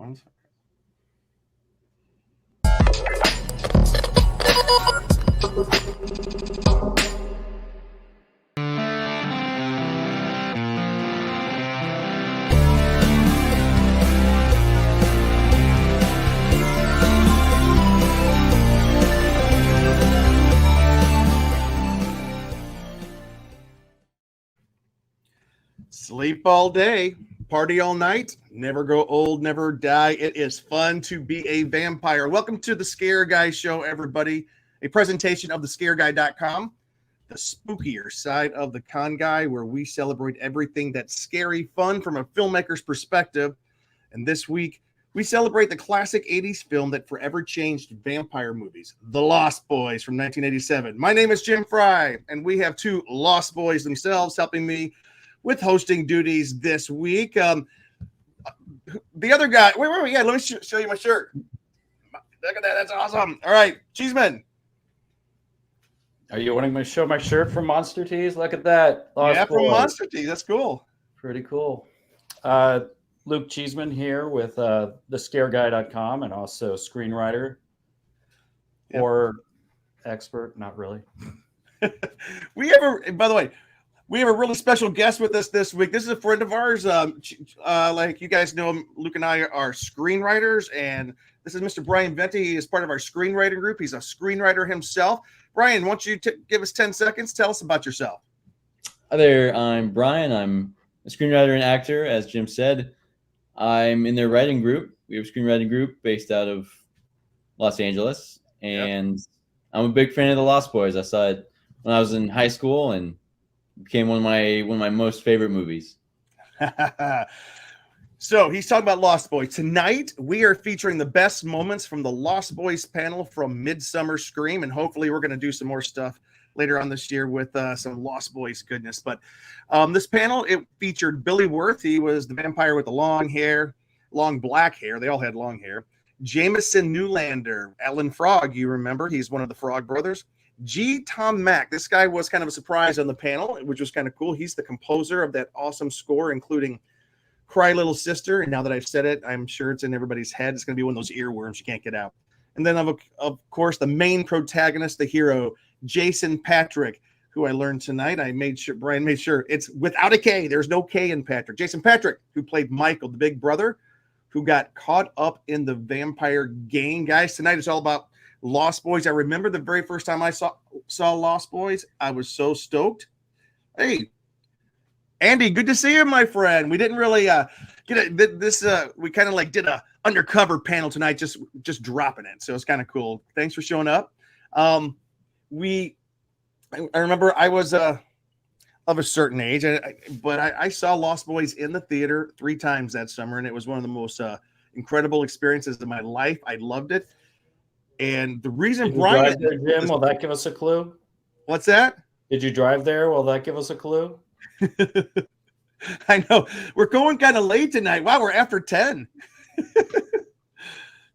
ones. Sleep all day, party all night, never grow old, never die. It is fun to be a vampire. Welcome to the Scare Guy Show, everybody. A presentation of thescareguy.com, the spookier side of the con guy, where we celebrate everything that's scary fun from a filmmaker's perspective. And this week, we celebrate the classic 80s film that forever changed vampire movies, The Lost Boys from 1987. My name is Jim Fry, and we have two Lost Boys themselves helping me with hosting duties this week. The other guy, wait, yeah, let me show you my shirt. Look at that, that's awesome. All right, Cheeseman. Are you wanting me to show my shirt from Monster Tees? Look at that. Lost Boys. From Monster Tees, that's cool. Pretty cool. Luke Cheeseman here with thescareguy.com and also screenwriter or expert, not really. By the way, we have a really special guest with us this week. This is a friend of ours. Like you guys know, Luke and I are screenwriters, and this is Mr. Brian Venti. He is part of our screenwriting group. He's a screenwriter himself. Brian, why don't you give us 10 seconds? Tell us about yourself. Hi there. I'm Brian. I'm a screenwriter and actor, as Jim said. I'm in their writing group. We have a screenwriting group based out of Los Angeles, and I'm a big fan of The Lost Boys. I saw it when I was in high school, and became one of my most favorite movies. So he's talking about Lost Boys. Tonight, we are featuring the best moments from the Lost Boys panel from Midsummer Scream, and hopefully we're going to do some more stuff later on this year with some Lost Boys goodness. But this panel, it featured Billy Wirth. He was the vampire with the long black hair. They all had long hair. Jamison Newlander, Alan Frog, you remember. He's one of the Frog brothers. Tom Mack. This guy was kind of a surprise on the panel, which was kind of cool. He's the composer of that awesome score, including Cry Little Sister. And now that I've said it, I'm sure it's in everybody's head. It's going to be one of those earworms you can't get out. And then, of course, the main protagonist, the hero, Jason Patric, who I learned tonight. Brian made sure it's without a K. There's no K in Patrick. Jason Patric, who played Michael, the big brother, who got caught up in the vampire gang. Guys, tonight is all about Lost Boys. I remember the very first time I saw Lost Boys. I was so stoked. Hey, Andy, good to see you, my friend. We didn't really get this. We kind of like did a undercover panel tonight, just dropping it. So it's kind of cool. Thanks for showing up. I remember I was of a certain age, but I saw Lost Boys in the theater 3 times that summer, and it was one of the most incredible experiences of my life. I loved it. And the reason Brian, there, Jim, will that give us a clue? What's that? Did you drive there? Will that give us a clue? I know we're going kind of late tonight. Wow, we're after 10.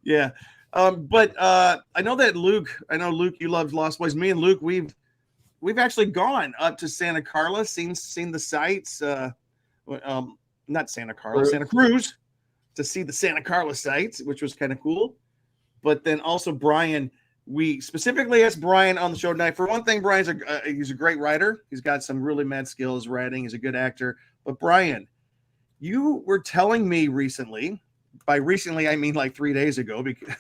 Yeah. But I know Luke, you love Lost Boys. Me and Luke, we've actually gone up to Santa Carla, seen the sights. Not Santa Carla, Santa Cruz, to see the Santa Carla sights, which was kind of cool. But then also Brian, we specifically asked Brian on the show tonight. For one thing, Brian's he's a great writer. He's got some really mad skills writing. He's a good actor. But Brian, you were telling me recently, by recently I mean like 3 days ago, because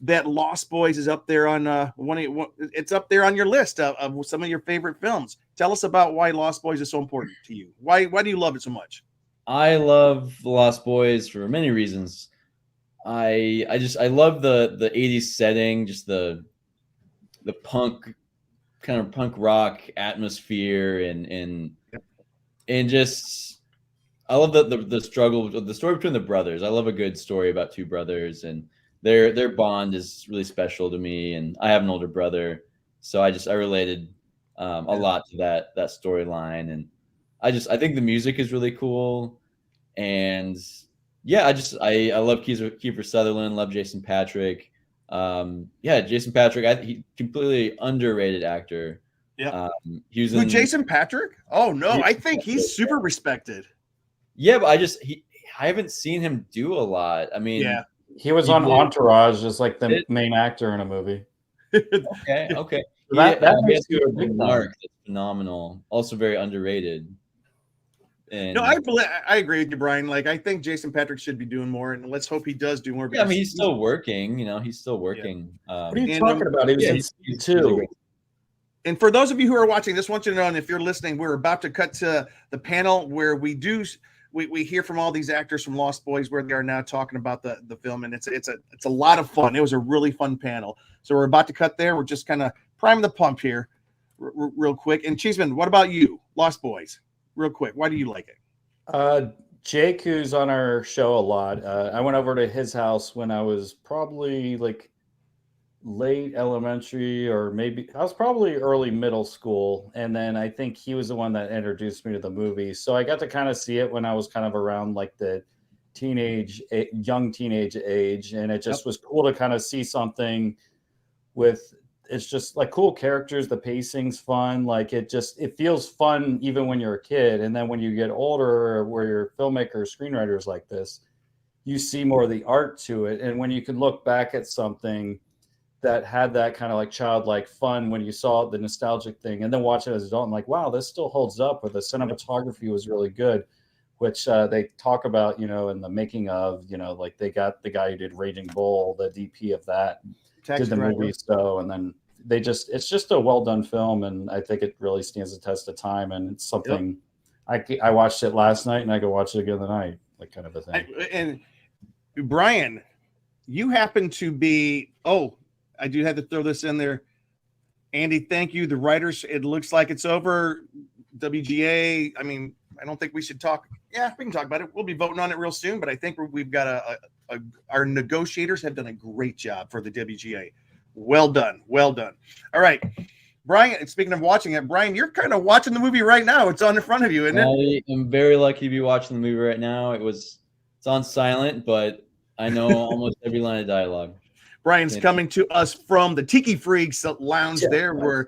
that Lost Boys is up there on it's up there on your list of some of your favorite films. Tell us about why Lost Boys is so important to you. Why do you love it so much? I love The Lost Boys for many reasons. I love the 80s setting, just the punk kind of punk rock atmosphere and just I love the struggle, the story between the brothers. I love a good story about two brothers, and their bond is really special to me. And I have an older brother, so I related a lot to that storyline. And I think the music is really cool. And yeah, I love Kiefer Sutherland, love Jason Patric. Jason Patric, he completely underrated actor. Yeah. Jason Patric? Oh no, I think he's super respected. Yeah, but I haven't seen him do a lot. I mean, Yeah. He was He on did. Entourage as like the Did- main actor in a movie. okay. That He makes has you a big Mark. That's phenomenal. Also very underrated. And No, I agree with you, Brian. Like, I think Jason Patric should be doing more, and let's hope he does do more. yeah, I Because mean, he's still working. He's still working. What are you And, talking about? He was yeah, in he's a two. great- And for those of you who are watching this, I want you to know, and if you're listening, we're about to cut to the panel where we hear from all these actors from Lost Boys, where they are now talking about the film, and it's a lot of fun. It was a really fun panel. So we're about to cut there. We're just kind of priming the pump here, real quick. And Cheeseman, what about you, Lost Boys? Real quick, why do you like it? Jake, who's on our show a lot, I went over to his house when I was probably like late elementary, or maybe I was probably early middle school. And then I think he was the one that introduced me to the movie. So I got to kind of see it when I was kind of around like the young teenage age. And it just was cool to kind of see something with, it's just like cool characters. The pacing's fun. Like it feels fun even when you're a kid. And then when you get older, where you're filmmakers, screenwriters like this, you see more of the art to it. And when you can look back at something that had that kind of like childlike fun when you saw the nostalgic thing, and then watch it as an adult, I'm like, wow, this still holds up. Or the cinematography was really good, which they talk about, in the making of, like they got the guy who did Raging Bull, the DP of that, did the movie. So, and then it's just a well done film, and I think it really stands the test of time. And it's something I watched it last night, and I go watch it again tonight, like kind of a thing. And Brian, you happen to be, I do have to throw this in there. Andy, thank you. The writers, it looks like it's over. WGA, I mean, I don't think we should talk. Yeah, we can talk about it. We'll be voting on it real soon, but I think we've got our negotiators have done a great job for the WGA. Well done. Well done. All right. Brian, speaking of watching it, Brian, you're kind of watching the movie right now. It's on in front of you, isn't it? I'm very lucky to be watching the movie right now. It's on silent, but I know almost every line of dialogue. Brian's coming to us from the Tiki Freaks Lounge there, where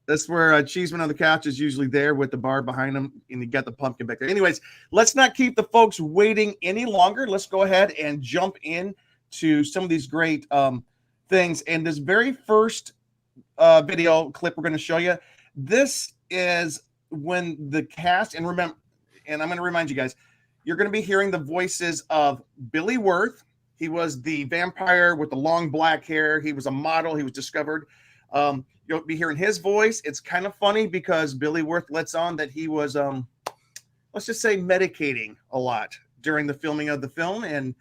that's where Cheeseman on the couch is usually there with the bar behind him, and you got the pumpkin back there. Anyways, let's not keep the folks waiting any longer. Let's go ahead and jump in to some of these great things. And this very first video clip we're going to show you, this is when the cast, and remember, and I'm going to remind you guys, you're going to be hearing the voices of Billy Wirth. He was the vampire with the long black hair. He was a model. He was discovered. You'll be hearing his voice. It's kind of funny because Billy Wirth lets on that he was, let's just say, medicating a lot during the filming of the film and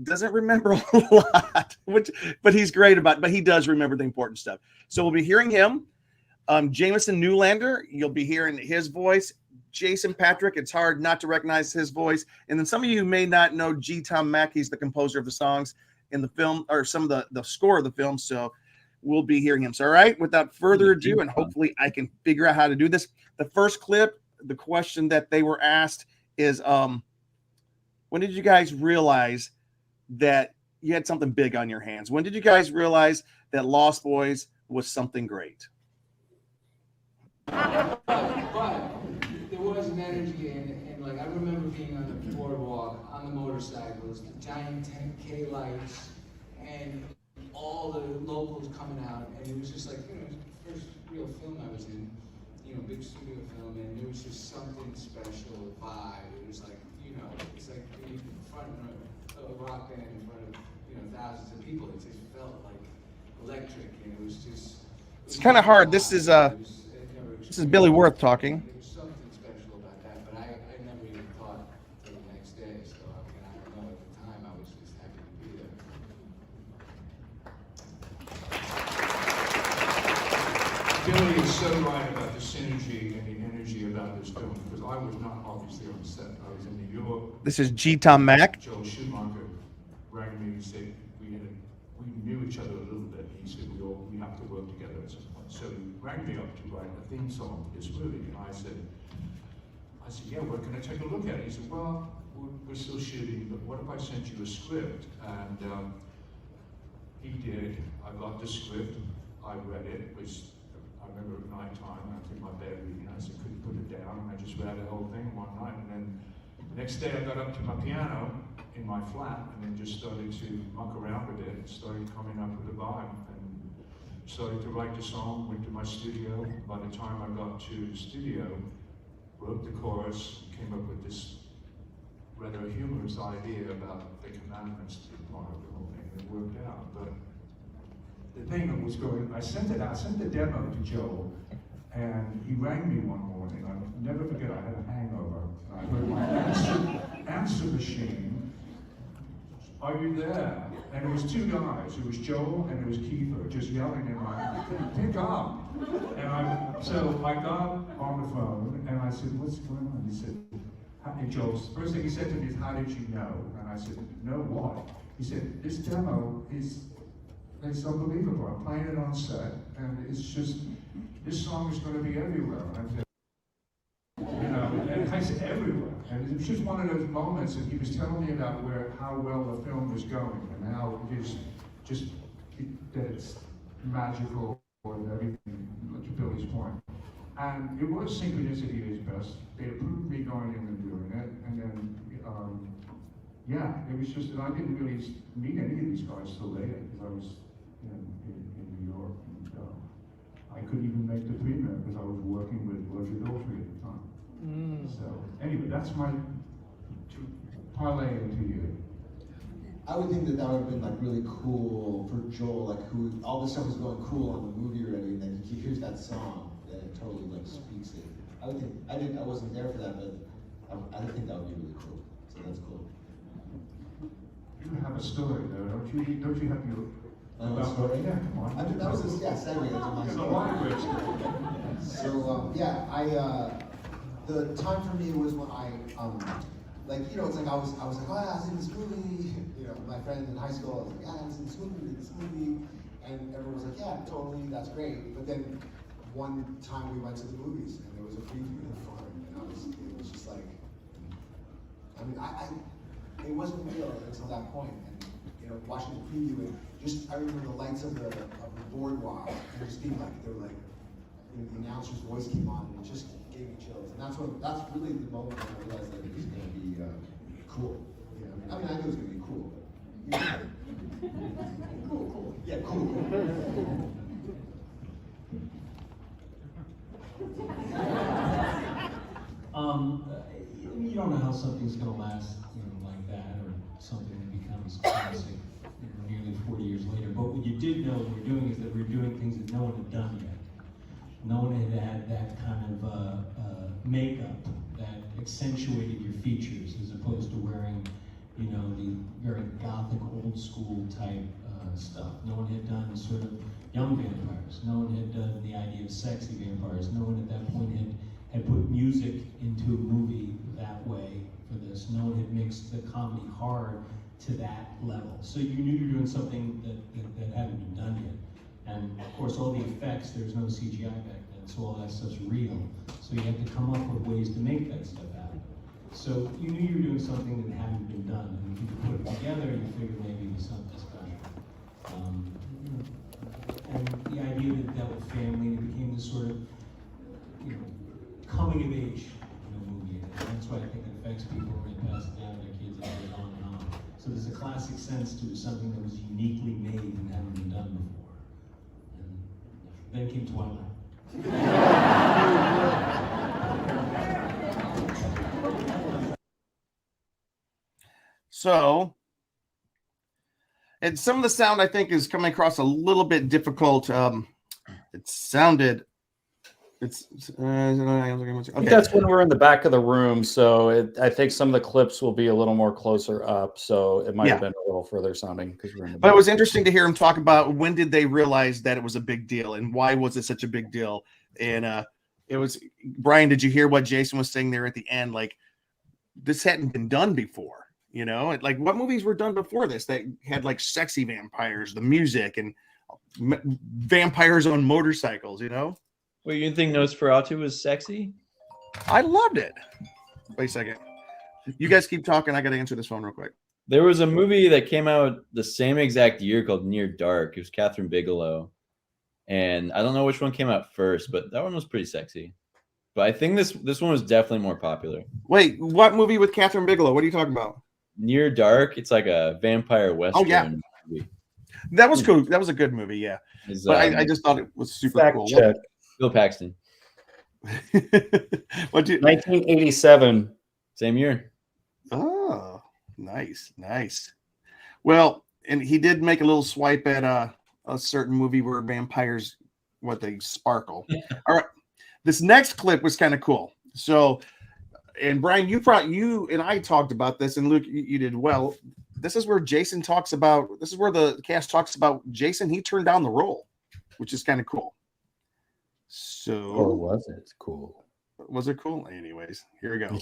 doesn't remember a lot, but he's great about it. But he does remember the important stuff. So we'll be hearing him. Jamison Newlander, you'll be hearing his voice. Jason Patric, it's hard not to recognize his voice. And then some of you may not know G. Tom Mack. He's the composer of the songs in the film, or some of the score of the film. So we'll be hearing him. So, all right, without further ado, and hopefully I can figure out how to do this. The first clip, the question that they were asked is, when did you guys realize that you had something big on your hands? When did you guys realize that Lost Boys was something great? But there was an energy, and like I remember being on the boardwalk on the motorcycles, the giant 10K lights, and all the locals coming out, and it was just like, it was the first real film I was in, big studio film, and there was just something special vibe. It was like, it's like being in front of a rock band in front of thousands of people. It just felt like electric, and it was just. It's kind of hard. This is Billy Wirth talking. There was something special about that, but I never even thought till the next day. So I don't know, at the time I was just happy to be there. Billy is so right about the synergy and the energy about this film, because I was not obviously on set. I was in New York. This is G. Tom Mack. Joel Schumacher rang me and said we knew each other a little bit. He said we have to work together at some point. So he rang me up to write a theme song for this movie, and I said, yeah, well, can I take a look at it? He said, well, we're still shooting, but what if I sent you a script? And he did. I got the script. I read it. I remember at night time, I was in my bed reading. I said, could you put it down? And I just read the whole thing one night, and then The next day I got up to my piano in my flat and then just started to muck around with it and started coming up with a vibe and started to write the song, went to my studio. By the time I got to the studio, wrote the chorus, came up with this rather humorous idea about the commandments to be part of the whole thing. It worked out, but the thing that was going, I sent the demo to Joel, and he rang me one morning. I'll never forget, I had a hangover. I heard my answer machine, "Are you there?" And it was two guys. It was Joel and it was Kiefer just yelling in my, "Pick up." And so I got on the phone and I said, "What's going on?" He said, "Hey, Joel, first thing he said to me is, 'How did you know?' And I said, 'Know what?' He said, 'This demo it's unbelievable. I'm playing it on set, and it's just, this song is going to be everywhere.'" And I said, and I said, everywhere. And it was just one of those moments, and he was telling me about how well the film was going, and how it is that it's magical and everything, to Billy's point. And it was synchronicity at its best. They approved me going in and doing it, and then, it was just that I didn't really meet any of these guys till later, because I was in New York, and I couldn't even make the premiere because I was working with Roger Daltrey at the time. So anyway, that's my parlay into you. I would think that would have been like really cool for Joel, like who all this stuff was going cool on the movie already, and then he hears that song, and it totally like speaks it. I would think I wasn't there for that, but I think that would be really cool. So that's cool. You have a story though, don't you? Don't you have your story? Yeah, come on. That was a segue into my story. So the time for me was when I it's like I was like, oh, I was in this movie. My friends in high school, I was like, yeah, I was in this movie, and everyone was like, yeah, totally, that's great. But then one time we went to the movies, and there was a preview for it, and it was just like, I mean, it wasn't real until that point, and watching the preview, and just I remember the lights of the boardwalk, and just being like, they were like, the announcer's voice came on, and it just gave me chills, and that's really the moment when I realized that it was going to be cool. I mean, I knew it was going to be cool. Cool. Yeah, cool. You don't know how something's going to last, like that, or something that becomes classic, nearly 40 years later. But what you did know we're doing is that we're doing things that no one had done yet. No one had that kind of makeup that accentuated your features, as opposed to wearing, the very gothic, old school type stuff. No one had done sort of young vampires. No one had done the idea of sexy vampires. No one at that point had put music into a movie that way for this. No one had mixed the comedy horror to that level. So you knew you were doing something that hadn't been done yet. And of course, all the effects, there's no CGI back then, so all that stuff's real. So you had to come up with ways to make that stuff happen. So you knew you were doing something that hadn't been done, and if you could put it together, you figured maybe it was something special. And the idea that it dealt with family, and it became this sort of, coming of age movie. And that's why I think it affects people when they pass it down to their kids and it goes on and on. So there's a classic sense to something that was uniquely made and hadn't been done before. Then came Twilight. So, and some of the sound I think is coming across a little bit difficult. It sounded. Okay. I think that's when we're in the back of the room, so I think some of the clips will be a little more closer up, so it might have been a little further sounding because we're in the back. But it was interesting to hear him talk about when did they realize that it was a big deal and why was it such a big deal. And it was, Brian, did you hear what Jason was saying there at the end? Like, this hadn't been done before, like what movies were done before this that had like sexy vampires, the music, and vampires on motorcycles, Wait, you didn't think Nosferatu was sexy? I loved it. Wait a second. You guys keep talking. I got to answer this phone real quick. There was a movie that came out the same exact year called Near Dark. It was Catherine Bigelow. And I don't know which one came out first, but that one was pretty sexy. but I think this one was definitely more popular. Wait, what movie with Catherine Bigelow? What are you talking about? Near Dark. It's like a vampire western. Oh, yeah. Movie. That was cool. That was a good movie, yeah. But I just thought it was super Fact cool. check. Bill Paxton. What do you? 1987. Same year. Oh, nice. Well, and he did make a little swipe at a certain movie where vampires, they sparkle. All right, this next clip was kind of cool. So, and Brian, you and I talked about this, and Luke, you did well. This is where Jason talks about. This is where the cast talks about Jason. He turned down the role, which is kind of cool. So, Or was it cool? Was it cool? Anyways, here we go.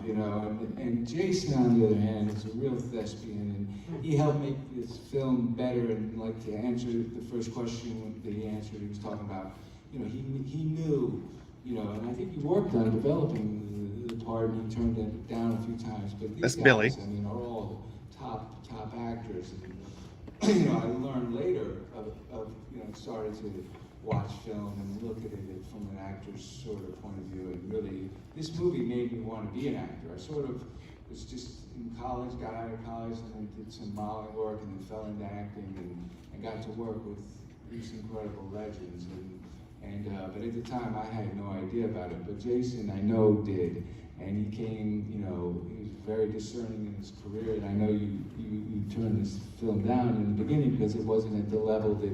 You know, and Jason, on the other hand, is a real thespian, and he helped make this film better. And like to answer the first question that he answered, he was talking about, you know, he knew, you know, and I think he worked on developing the part, and he turned it down a few times. But these That's guys, Billy. I mean, are all top actors. And, you know, I learned later of you know, started to watch film and look at it from an actor's sort of point of view, and really, this movie made me want to be an actor. I sort of was just in college, got out of college, and then did some modeling work, and then fell into acting, and got to work with these incredible legends. But at the time, I had no idea about it. But Jason, I know, did, and he came. You know, he was very discerning in his career, and I know you turned this film down in the beginning because it wasn't at the level that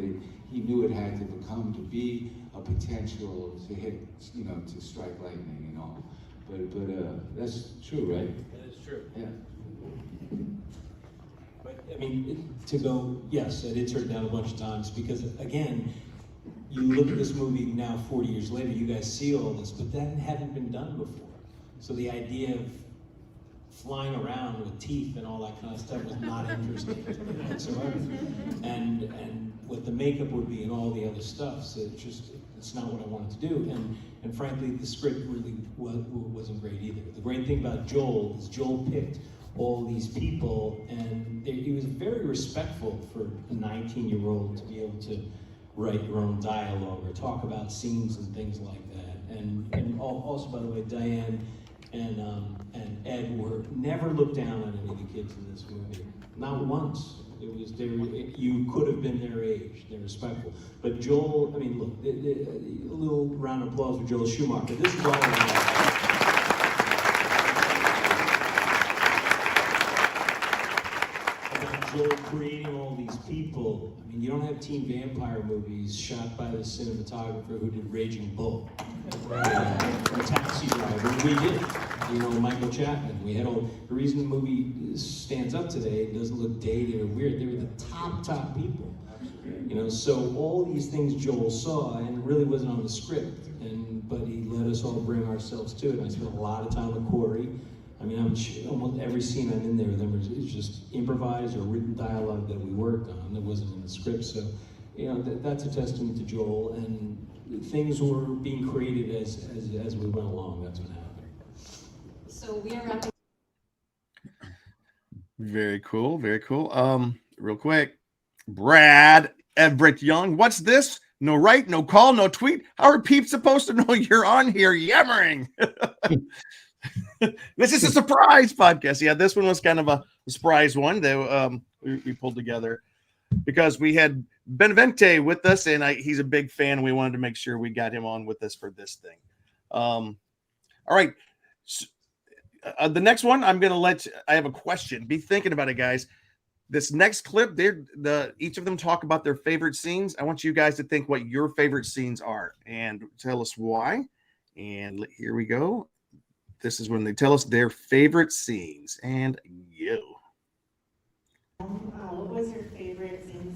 he knew it had to become to be a potential to hit, you know, to strike lightning and all. But that's true, right? That is true. Yeah. But I mean, to go, yes, I did turn it down a bunch of times because, again, you look at this movie now 40 years later, you guys see all this, but that hadn't been done before. So the idea of flying around with teeth and all that kind of stuff was not interesting to me whatsoever. And what the makeup would be and all the other stuff, so it's not what I wanted to do. And frankly, the script really wasn't great either. The great thing about Joel is Joel picked all these people, and he was very respectful for a 19-year-old to be able to write your own dialogue or talk about scenes and things like that. And also, by the way, Diane and Ed were never looked down on any of the kids in this movie. Not once. You could have been their age. They're respectful. But Joel, I mean, look, a little round of applause for Joel Schumacher. This is all about Joel creating all these people. I mean, you don't have teen vampire movies shot by the cinematographer who did Raging Bull. Or Taxi Driver. We did. You know, Michael Chapman. We had all the reason the movie stands up today, it doesn't look dated or weird. They were the top people. You know, so all these things Joel saw, and it really wasn't on the script. But he let us all bring ourselves to it. And I spent a lot of time with Corey. I mean, almost every scene I'm in there with them is just improvised or written dialogue that we worked on that wasn't in the script. So, you know, that's a testament to Joel, and things were being created as we went along. That's what happened. So we are wrapping. Very cool. Real quick, Brad Everett Young. What's this? No write, no call, no tweet. How are peeps supposed to know you're on here yammering? This is a surprise podcast. Yeah, this one was kind of a surprise one that we pulled together because we had Benevente with us, and he's a big fan. We wanted to make sure we got him on with us for this thing. All right. So, the next one, I have a question. Be thinking about it, guys. This next clip, each of them talk about their favorite scenes. I want you guys to think what your favorite scenes are and tell us why. And here we go. This is when they tell us their favorite scenes. And you. What was your favorite scene?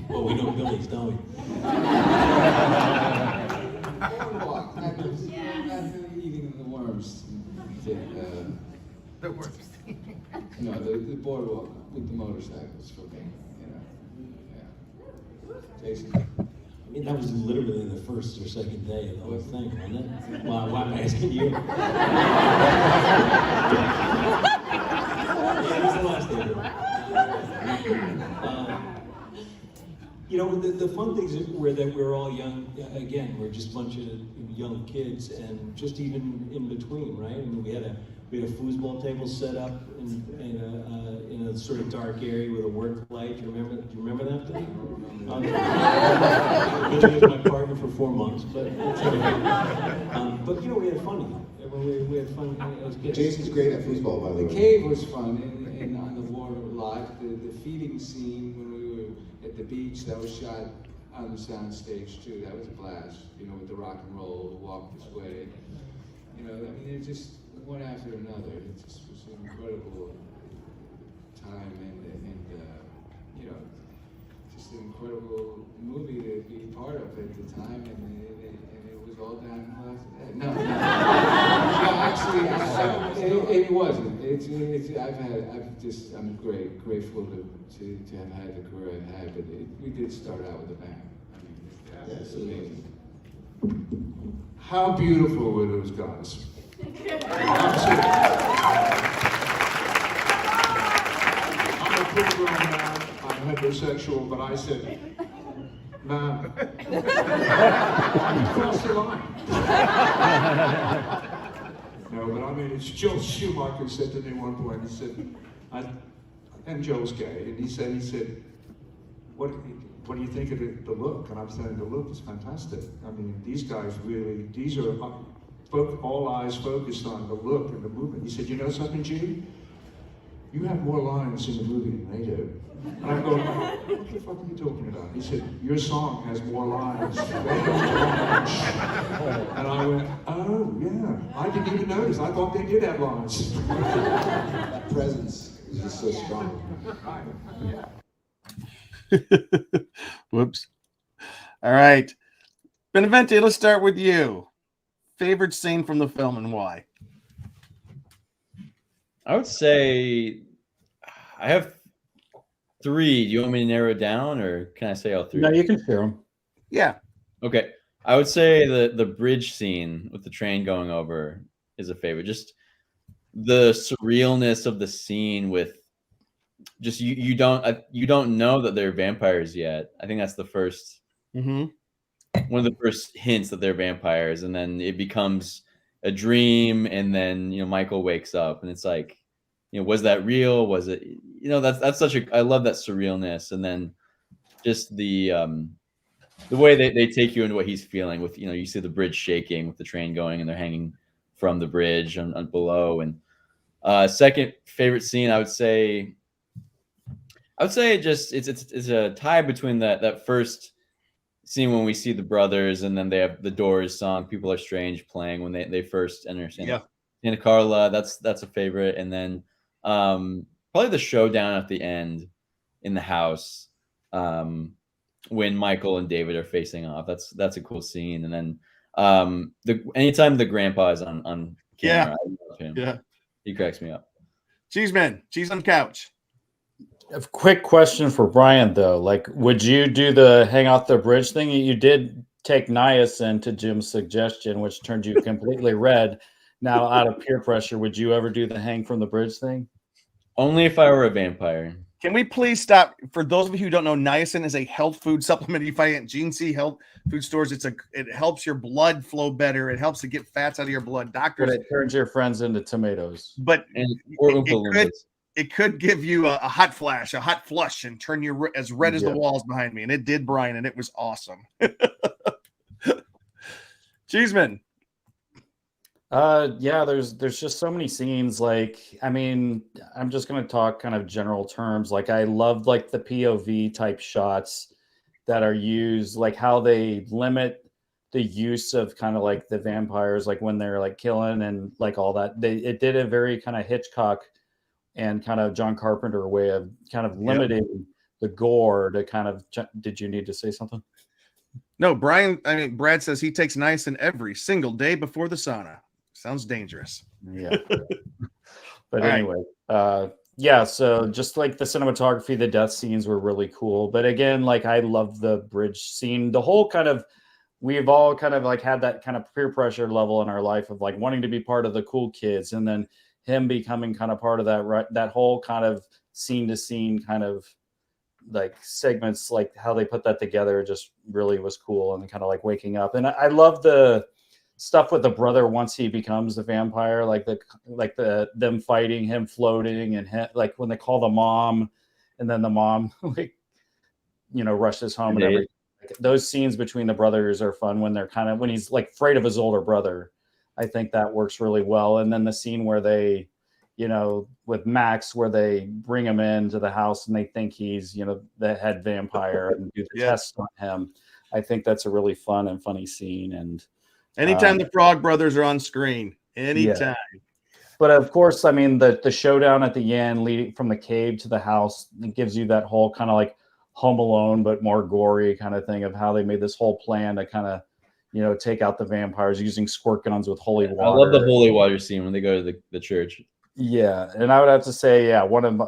Well, we know Billy's, don't we? Boardwalk, after eating the worms. The worms. No, the boardwalk with the motorcycles for me, you know. Yeah. Jason. I mean, that was literally the first or second day of the whole thing, wasn't it? Why am I asking you? Yeah, it was the last day. You know, the fun things were that we're all young. Again, we're just a bunch of young kids, and just even in between, right? I mean, we had a foosball table set up in a sort of dark area with a work light. Do you remember that thing? Billy was my partner for 4 months, but you know, we had fun. We had fun as kids. Jason's great at foosball, by the way. The cave was fun, and on the water lot, the feeding scene when we were at the beach, that was shot on the sound stage too. That was a blast, you know, with the rock and roll, Walk This Way. You know, I mean, it just one after another. It just was an incredible time, and you know, just an incredible movie to be part of at the time, and it was all downhill after that. No, actually, it wasn't. I'm grateful to have had the career I've had, but we did start out with a bang. I mean, it's amazing. How beautiful were those guys? I'm a pretty grown man, I'm heterosexual, but I said, man, you crossed the line. No, but I mean, it's Joel Schumacher said to me at one point, he said, and Joel's gay, and he said, what do you think of the look? And I'm saying, the look is fantastic. I mean, these guys really, these are all eyes focused on the look and the movement. He said, you know something, Gene? You have more lines in the movie than they do. And I'm going, what the fuck are you talking about? He said, your song has more lines. They don't have much. And I went, oh, yeah. I didn't even notice. I thought they did have lines. Presence is just so strong. Whoops. All right. Benevente, let's start with you. Favorite scene from the film and why? I would say I have 3. Do you want me to narrow it down, or can I say all 3? No, you can share them. Yeah. Okay. I would say the bridge scene with the train going over is a favorite. Just the surrealness of the scene with just you don't know that they're vampires yet. I think that's the first one of the first hints that they're vampires, and then it becomes a dream, and then Michael wakes up, and it's like, was that real? Was it? That's such a, I love that surrealness, and then just the way they take you into what he's feeling with, you see the bridge shaking with the train going, and they're hanging from the bridge on below. And second favorite scene, I would say just it's a tie between that first scene when we see the brothers, and then they have the Doors song "People Are Strange" playing when they first enter Santa Carla. That's a favorite, and then probably the showdown at the end in the house when Michael and David are facing off. That's a cool scene. And then anytime the grandpa is on camera, I love him. Yeah, he cracks me up. Cheeseman, cheese on the couch. A quick question for Brian, though. Like, would you do the hang off the bridge thing? You did take niacin to Jim's suggestion, which turned you completely red. Now, out of peer pressure, would you ever do the hang from the bridge thing? Only if I were a vampire. Can we please stop? For those of you who don't know, niacin is a health food supplement you find at GNC health food stores. It helps your blood flow better. It helps to get fats out of your blood. Doctors, but it turns your friends into tomatoes. But it could give you a hot flash, a hot flush, and turn you as red as the walls behind me. And it did, Brian, and it was awesome. Cheeseman. Yeah, there's just so many scenes. Like, I mean, I'm just going to talk kind of general terms. Like, I loved like the POV type shots that are used, like how they limit the use of kind of like the vampires, like when they're like killing and like all that. It did a very kind of Hitchcock and kind of John Carpenter way of kind of limiting the gore to kind of. Did you need to say something? No, Brad says he takes niacin every single day before the sauna. Sounds dangerous. Yeah. But anyway, yeah, so just like the cinematography, the death scenes were really cool. But again, like I love the bridge scene. The whole kind of, we've all kind of like had that kind of peer pressure level in our life of like wanting to be part of the cool kids, and then him becoming kind of part of that, right? That whole kind of scene to scene kind of like segments, like how they put that together, just really was cool, and kind of like waking up. And I love the stuff with the brother once he becomes the vampire, like them fighting, him floating, and like when they call the mom, and then the mom like rushes home and everything. Like, those scenes between the brothers are fun when he's like afraid of his older brother. I think that works really well. And then the scene where they, with Max, where they bring him into the house and they think he's, the head vampire and do the test on him. I think that's a really fun and funny scene. And anytime the Frog Brothers are on screen, anytime. Yeah. But of course, I mean, the showdown at the end leading from the cave to the house, it gives you that whole kind of like Home Alone, but more gory kind of thing of how they made this whole plan to kind of, take out the vampires using squirt guns with holy water. I love the holy water scene when they go to the church. Yeah, and I would have to say, one of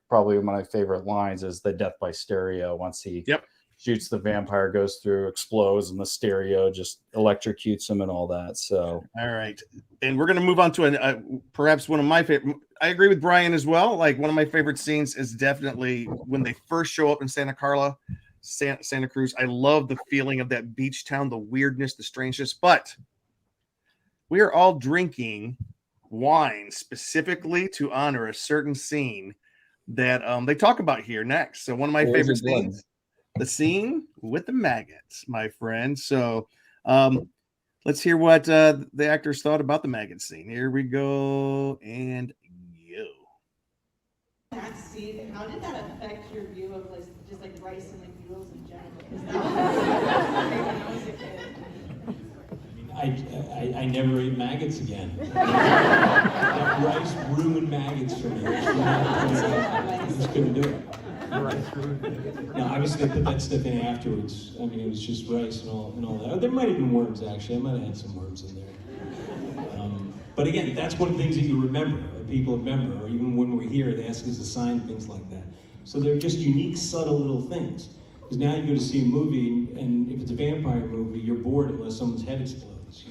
probably my favorite lines is the death by stereo. Once he shoots the vampire, goes through, explodes, and the stereo just electrocutes him and all that. So, all right, and we're gonna move on to perhaps one of my favorite. I agree with Brian as well. Like, one of my favorite scenes is definitely when they first show up in Santa Cruz. I love the feeling of that beach town, the weirdness, the strangeness. But we are all drinking wine specifically to honor a certain scene that they talk about here next. So one of my favorite scenes, the scene with the maggots, my friend. So let's hear what the actors thought about the maggot scene. Here we go, and That scene, how did that affect your view of just like rice and like noodles in general? Because that was when I was a kid. I never ate maggots again. That rice ruined maggots for me. I just couldn't do it. No, obviously they put that stuff in afterwards. I mean, it was just rice and all that. There might have been worms, actually. I might have had some worms in there. But again, that's one of the things that you remember, or people remember, or even when we're here, they ask us to sign things like that. So they're just unique, subtle little things. Because now you go to see a movie, and if it's a vampire movie, you're bored unless someone's head explodes,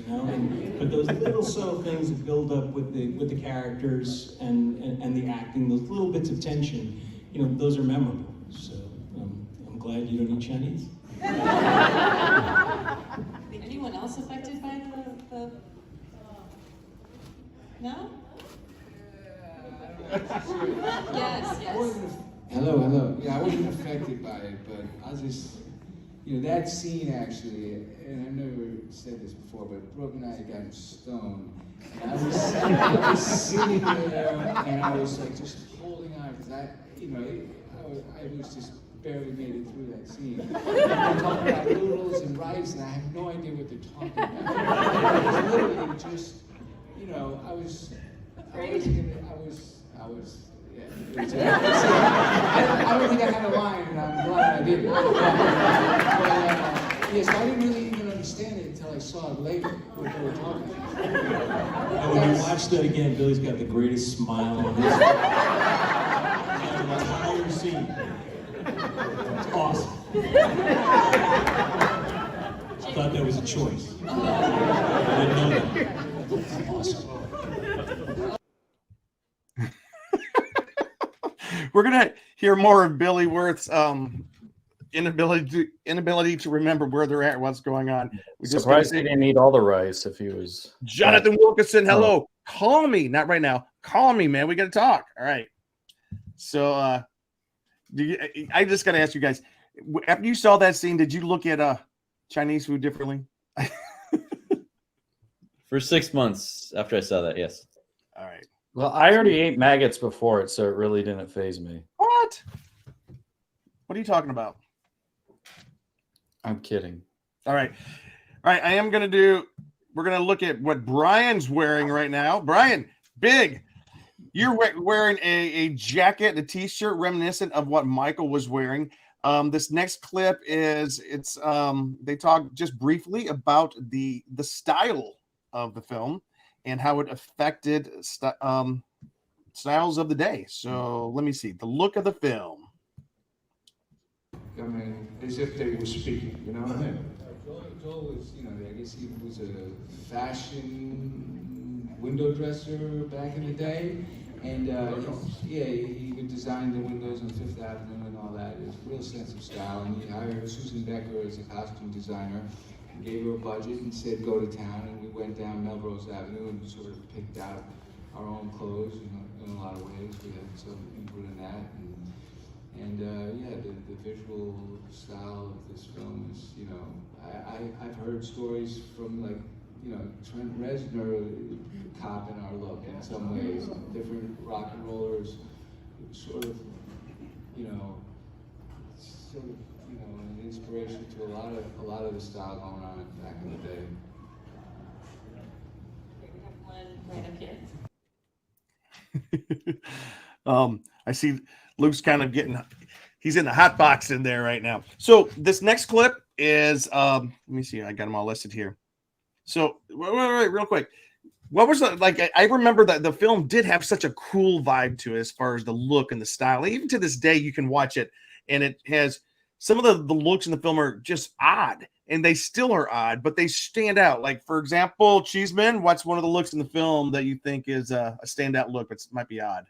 but those little subtle things that build up with the characters and the acting, those little bits of tension, those are memorable. So I'm glad you don't eat Chinese. Anyone else affected by the no? Yes. Hello. Yeah, I wasn't affected by it, but I was just, that scene actually, and I've never said this before, but Brooke and I got stoned. And I was sitting there, and I was like just holding on, because I was just barely made it through that scene. They're talking about noodles and rice, and I have no idea what they're talking about. It was literally just, I was, yeah. I don't think I had a line, and I'm glad I did it. Yes, I didn't really even understand it until I saw it later, what they were talking about. And when you watch that again, Billy's got the greatest smile on his face. The entire scene. It's awesome. I thought that was a choice. I didn't know that. It's awesome. We're gonna hear more of Billy Wirth's inability to remember where they're at, what's going on. We just surprised he didn't eat all the rice if he was. Jonathan Wilkinson, hello. Call me, not right now. Call me, man. We got to talk. All right. So, I just got to ask you guys. After you saw that scene, did you look at Chinese food differently? For 6 months after I saw that, yes. All right. Well, I already ate maggots before it, so it really didn't faze me. What? What are you talking about? I'm kidding. All right. We're going to look at what Brian's wearing right now. Brian, big. You're wearing a jacket, a t-shirt reminiscent of what Michael was wearing. This next clip they talk just briefly about the style of the film and how it affected styles of the day. So let me see. The look of the film. I mean, as if they were speaking, you know what I mean? Joel was, I guess he was a fashion window dresser back in the day. And yeah, he would design the windows on Fifth Avenue and all that. It was a real sense of style. And he hired Susan Becker as a costume designer and gave her a budget and said, go to town. And we went down Melrose Avenue and sort of picked out our own clothes, you know, in a lot of ways. We had some input in that. And yeah, the visual style of this film is, you know, I've heard stories from, like, you know, Trent Reznor copping our look in some ways. Different rock and rollers, sort of, you know, an inspiration to a lot of the style going on back in the day. We have one right up here. I see Luke's kind of he's in the hot box in there right now. So this next clip is, let me see, I got them all listed here. So wait, real quick. What was like? I remember that the film did have such a cool vibe to it as far as the look and the style. Even to this day, you can watch it, and it has some of the looks in the film are just odd, and they still are odd, but they stand out. Like, for example, Cheeseman, what's one of the looks in the film that you think is a standout look, but might be odd?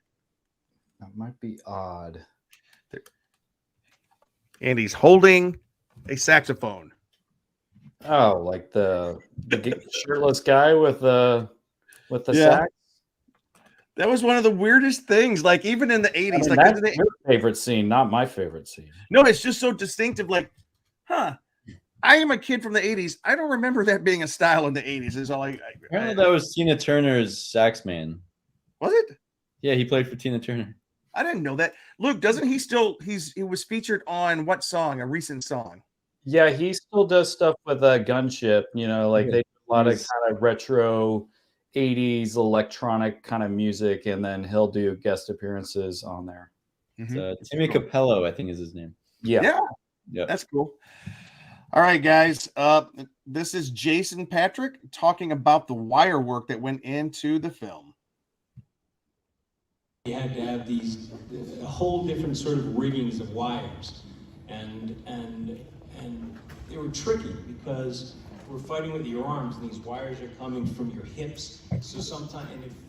That might be odd. And he's holding a saxophone. Oh, like the shirtless guy with the sax. That was one of the weirdest things. Like, even in the 80s, I mean, like that's your favorite scene, not my favorite scene. No, it's just so distinctive. Like, I am a kid from the 80s. I don't remember that being a style in the 80s. Is all Apparently that was Tina Turner's sax man. Was it? Yeah, he played for Tina Turner. I didn't know that. Luke, doesn't he still? He was featured on what song? A recent song. Yeah, he still does stuff with Gunship. You know, like they do a lot of kind of retro 80s electronic kind of music, and then he'll do guest appearances on there. Timmy Capello, I think is his name. Yeah, that's cool. All right, guys. This is Jason Patric talking about the wire work that went into the film. You had to have a whole different sort of riggings of wires, and they were tricky because we're fighting with your arms, and these wires are coming from your hips. So sometimes,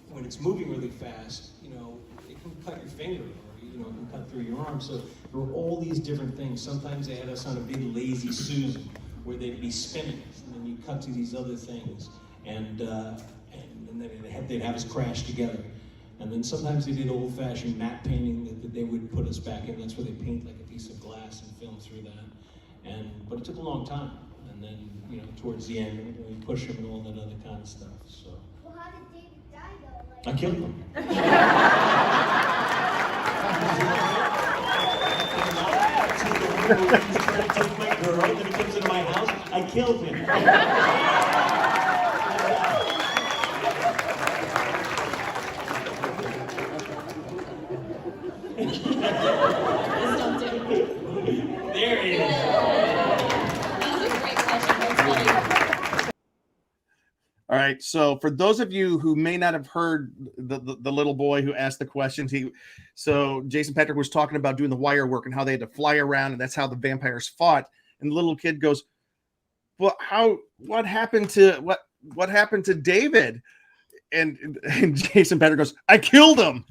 when it's moving really fast, you know, it can cut your finger, or you know, it can cut through your arm. So there were all these different things. Sometimes they had us on a big lazy Susan, where they'd be spinning, and then you cut to these other things, and then they'd have us crash together. And then sometimes they did old-fashioned matte painting that they would put us back in. That's where they paint like a piece of glass and film through that. But it took a long time. And then, you know, towards the end, we push him and all that other kind of stuff. So. Well, how did David die though? I killed him. He's trying to take my girl, then he comes into my house. I killed him. There he is. That was a great question. That's funny. All right. So for those of you who may not have heard the little boy who asked the questions, so Jason Patric was talking about doing the wire work and how they had to fly around, and that's how the vampires fought. And the little kid goes, "Well, what happened to David?" And Jason Patric goes, "I killed him."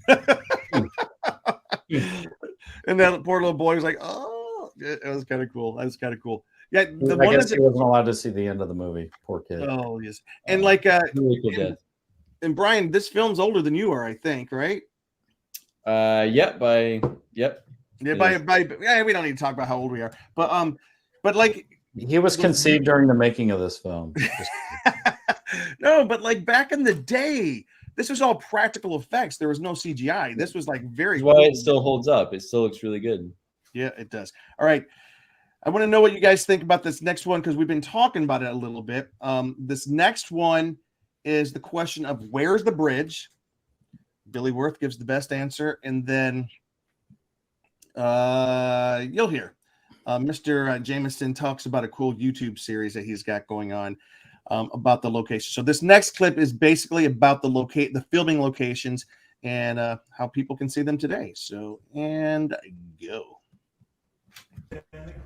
And that poor little boy was like, "Oh, it was kind of cool." That was kind of cool. Yeah, I guess he wasn't allowed to see the end of the movie. Poor kid. Oh yes, and and Brian, this film's older than you are, I think, right? Yeah, Yeah, we don't need to talk about how old we are, but like he was conceived during the making of this film. No, but like back in the day, this was all practical effects. There was no CGI. This was like very. That's why it still holds up. It still looks really good. Yeah, it does. All right. I want to know what you guys think about this next one because we've been talking about it a little bit. This next one is the question of where's the bridge? Billy Wirth gives the best answer, and then you'll hear Mr. Jamison talks about a cool YouTube series that he's got going on about the location. So this next clip is basically about the filming locations and how people can see them today. So, and go.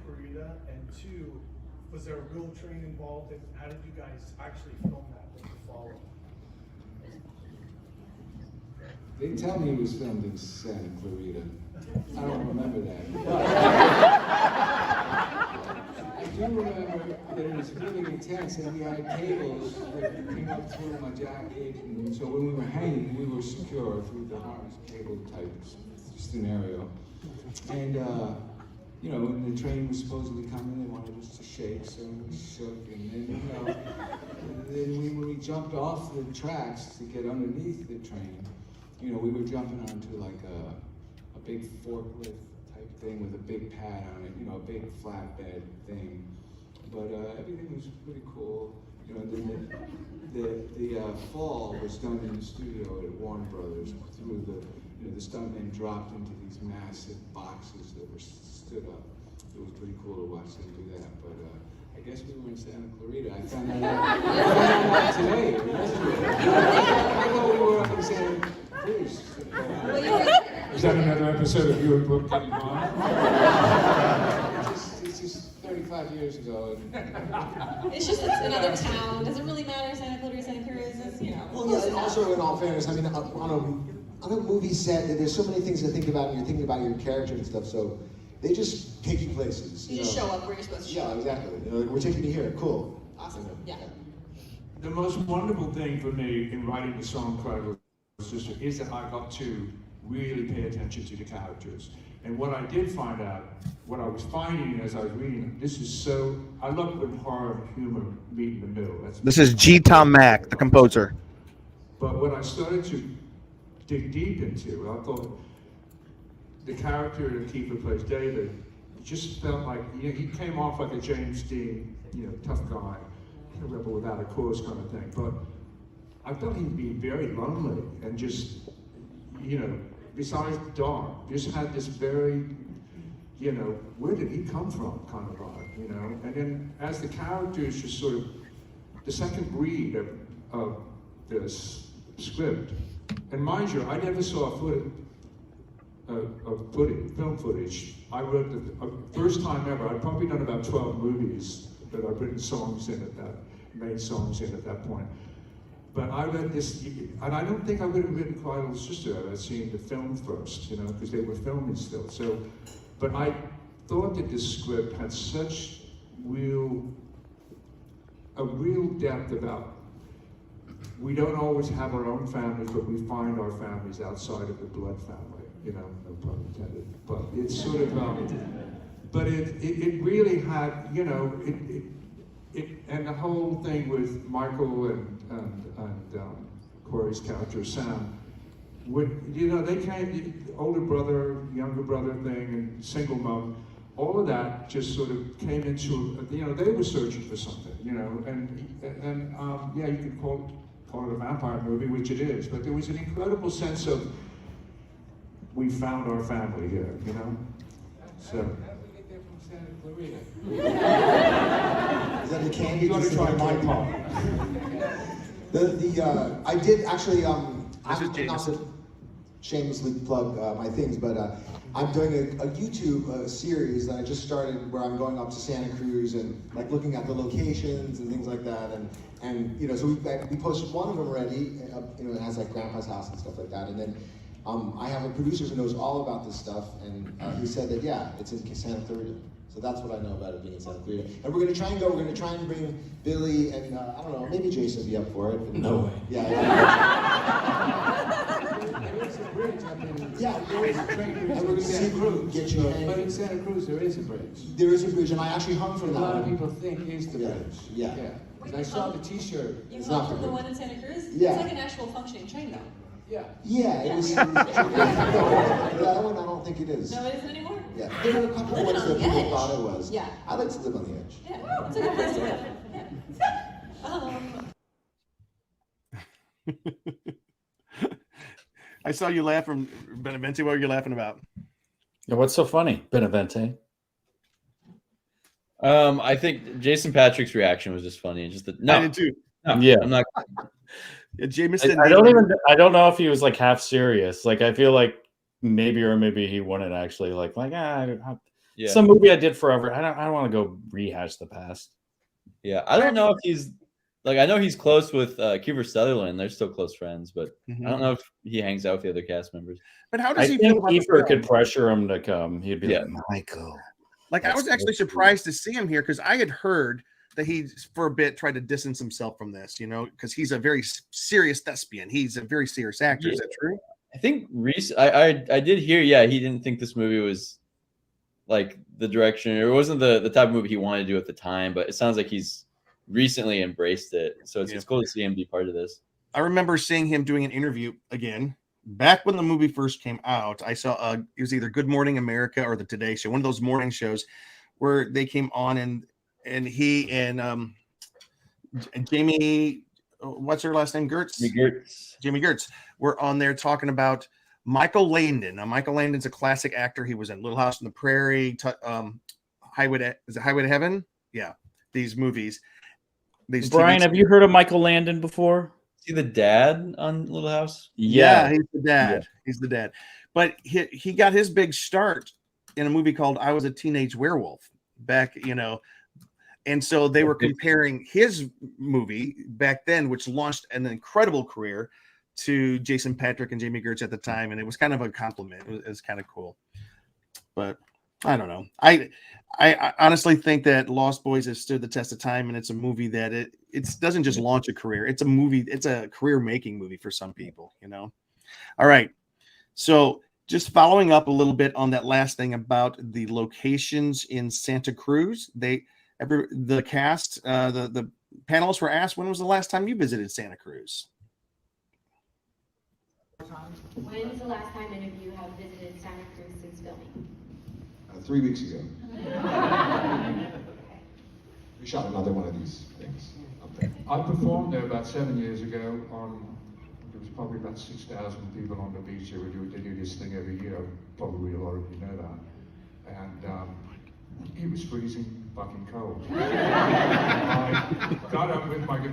Korea, and two, was there a real train involved, and how did you guys actually film that with the follow? They tell me it was filmed in Santa Clarita. I don't remember that. I do remember that it was really intense, and we had cables that came up through my jacket, and so when we were hanging, we were secure through the harness cable type scenario. And you know, when the train was supposedly coming, they wanted us to shake, so we shook, and then, you know, when we jumped off the tracks to get underneath the train, you know, we were jumping onto like a big forklift type thing with a big pad on it, you know, a big flatbed thing. But everything was pretty cool. You know, the fall was done in the studio at Warner Brothers through the, you know, the stuntmen dropped into these massive boxes that were stood up. It was pretty cool to watch them do that. But I guess we were in Santa Clarita. I found that out today. Yesterday. I thought we were up in Santa Cruz. Is that another episode of your book getting on? It's just 35 years ago. It's just it's another town. Does it really matter? Santa Clarita, Santa Cruz, is, you know. Well, yeah, and also in all fairness, I mean, on a movie set, there's so many things to think about, and you're thinking about your character and stuff. So they just take you places. You just show up where you're supposed to show up. Yeah, exactly. You know, like, we're taking you here. Cool. Awesome. Yeah. The most wonderful thing for me in writing the song Prodigal Sister is that I got to really pay attention to the characters. And what I did find out, what I was finding as I was reading, this is so, I love when horror and humor meet in the middle. This is G. Tom Mack, the composer. But what I started to dig deep into, I thought the character that Kiefer plays, David, just felt like, you know, he came off like a James Dean, you know, tough guy, a rebel without a cause kind of thing. But I felt he'd be very lonely and just, you know, besides the dog, just had this very, you know, where did he come from kind of vibe, you know? And then as the characters just sort of, the second read of this script, and mind you, I never saw film footage. I wrote the first time ever, I'd probably done about 12 movies that I've written songs in made songs in at that point. But I read this, and I don't think I would have written Prodigal Sister had I seen the film first, you know, because they were filming still. So, but I thought that this script had such a real depth about, we don't always have our own families, but we find our families outside of the blood family, you know, no pun intended. But it's sort of, but it really had, you know, and the whole thing with Michael and Corey's character, Sam, you know, they came, older brother, younger brother thing, and single mom, all of that just sort of came into, you know, they were searching for something, you know, and yeah, you could call it a vampire movie, which it is, but there was an incredible sense of, we found our family here, you know? So. How did we get there from Santa Clarita? Is that the candy? You gotta try my part. I did actually, This is not Jamison. to shamelessly plug my things, but I'm doing a YouTube series that I just started where I'm going up to Santa Cruz and like looking at the locations and things like that, and you know, so we posted one of them already. You know, it has like Grandpa's house and stuff like that, and then I have a producer who knows all about this stuff, and he said that yeah, it's in Santa Clarita. So that's what I know about it being in Santa Clarita. And we're gonna try and bring Billy and I don't know, maybe Jason will be up for it. No way. Yeah. There is a bridge up in. Yeah, there is a bridge. And we're gonna see if we can get you But in Santa Cruz, there is a bridge. There is a bridge, and I actually hung from A that lot of one. people think is the Yeah, bridge. yeah. And I saw the T-shirt. You It's hung not from the the bridge. one in Santa Cruz? Yeah. It's like an actual functioning train though. Yeah. Yeah, it was. The other one, I don't think it is. No, it isn't anymore? Yeah, there were a couple of Living ones on that the people edge. thought it was. Yeah. I like to live on the edge. Yeah, it's a good place to live. Yeah. I saw you laugh from Benevente. What were you laughing about? Yeah, what's so funny, Benevente? I think Jason Patric's reaction was just funny. Just the, no, I did too. no, Yeah. I'm not. Yeah, Jamison. I don't know if he was like half serious. Like I feel like maybe he wouldn't actually like Yeah, some movie I did forever. I don't want to go rehash the past. yeah. I don't know if he's Like I know he's close with Kiefer Sutherland. They're still close friends, but Mhm. I don't know if he hangs out with the other cast members. But how I does he think feel about the Kiefer film? could pressure him to come. He'd be Yeah. like, Michael. Like, I was actually surprised to see him here because I had heard that he, for a bit, tried to distance himself from this, you know, because he's a very serious thespian. He's a very serious actor. Is that true? I think I did hear, yeah, he didn't think this movie was like the direction, or it wasn't the type of movie he wanted to do at the time, but it sounds like he's recently embraced it. So it's cool to see him be part of this. I remember seeing him doing an interview again back when the movie first came out. I saw it was either Good Morning America or the Today Show, one of those morning shows where they came on and he and Jamie, what's her last name? Jamie Gertz were on there talking about Michael Landon. Now, Michael Landon's a classic actor. He was in Little House on the Prairie, Highway to Heaven? Yeah, these movies. Brian, have you heard of Michael Landon before? Is he the dad on Little House? Yeah, he's the dad. Yeah. He's the dad. But he got his big start in a movie called I Was a Teenage Werewolf back, you know. And so they were comparing his movie back then, which launched an incredible career, to Jason Patric and Jamie Gertz at the time. And it was kind of a compliment. It was kind of cool. But I don't know. I honestly think that Lost Boys has stood the test of time, and it's a movie that it doesn't just launch a career. It's a movie. It's a career-making movie for some people, you know. All right. So just following up a little bit on that last thing about the locations in Santa Cruz, the cast, the panelists were asked, when was the last time you visited Santa Cruz? When's the last time any of you have visited Santa Cruz since filming? 3 weeks ago. We shot another one of these things up there. I performed there about 7 years ago there was probably about 6,000 people on the beach here. They do this thing every year. Probably a lot of you know that. And it was freezing fucking cold. I got up with my,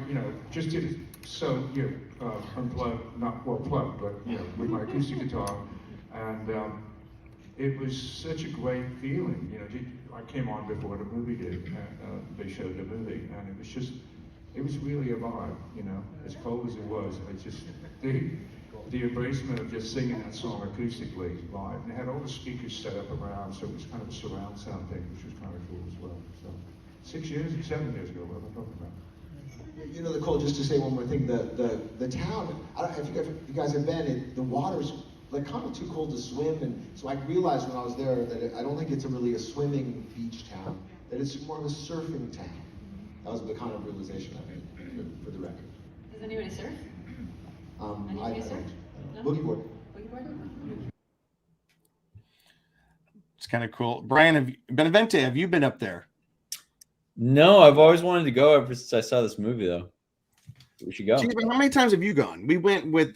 just did it so, unplugged, not well plugged, but, with my acoustic guitar. And it was such a great feeling. I came on before the movie did, and they showed the movie, and it was really a vibe, as cold as it was. It's just the embracement of just singing that song acoustically live. And they had all the speakers set up around, so it was kind of a surround sound thing, which was kind of cool as well. So 7 years ago, what am I talking about? Nicole, just to say one more thing, the town, I don't know if you guys have been, the water's like kind of too cold to swim, and so I realized when I was there that I don't think it's really a swimming beach town, that it's more of a surfing town. That was the kind of realization I made for the record. Does anybody surf? I surf? No? Boogie board. Boogie board? It's kind of cool. Brian, Benavente, have you been up there? No, I've always wanted to go ever since I saw this movie, though. We should go. Jeez, how many times have you gone? We went with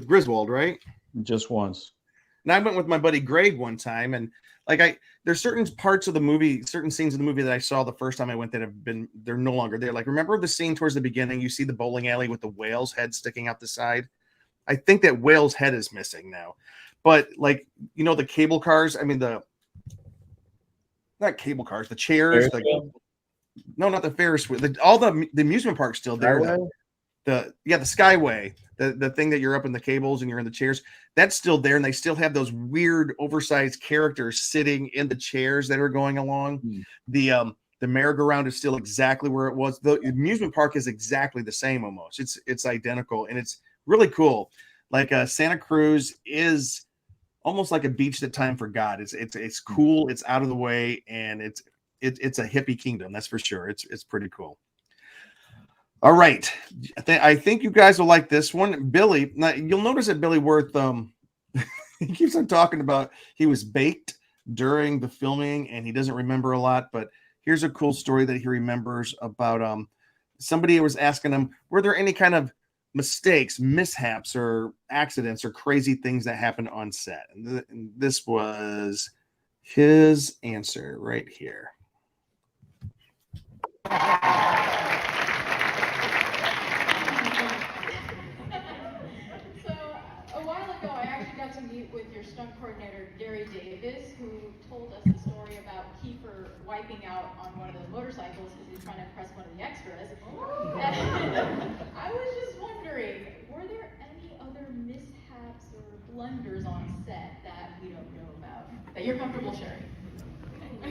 Griswold, right? Just once. And I went with my buddy Greg one time, and there's certain parts of the movie, certain scenes of the movie that I saw the first time I went that they're no longer there. Like, remember the scene towards the beginning? You see the bowling alley with the whale's head sticking out the side. I think that whale's head is missing now. But the cable cars. I mean not cable cars, the chairs. No, not the Ferris wheel. All the amusement park's still there. The Skyway, the thing that you're up in the cables and you're in the chairs, that's still there, and they still have those weird oversized characters sitting in the chairs that are going along. The merry-go-round is still exactly where it was. The amusement park is exactly the same almost. It's identical, and it's really cool. Santa Cruz is almost like a beach that time forgot. It's cool, it's out of the way, and it's a hippie kingdom, that's for sure. It's pretty cool. All right. I think you guys will like this one. Billy, now you'll notice that Billy Wirth, he keeps on talking about he was baked during the filming and he doesn't remember a lot, but here's a cool story that he remembers about somebody was asking him, were there any kind of mistakes, mishaps, or accidents or crazy things that happened on set? And this was his answer right here. So a while ago, I actually got to to meet with your stunt coordinator, Gary Davis, who told us the story about Kiefer wiping out on one of the motorcycles because he's trying to impress one of the extras. And I was just wondering, were there any other mishaps or blunders on set that we don't know about, that you're comfortable sharing? I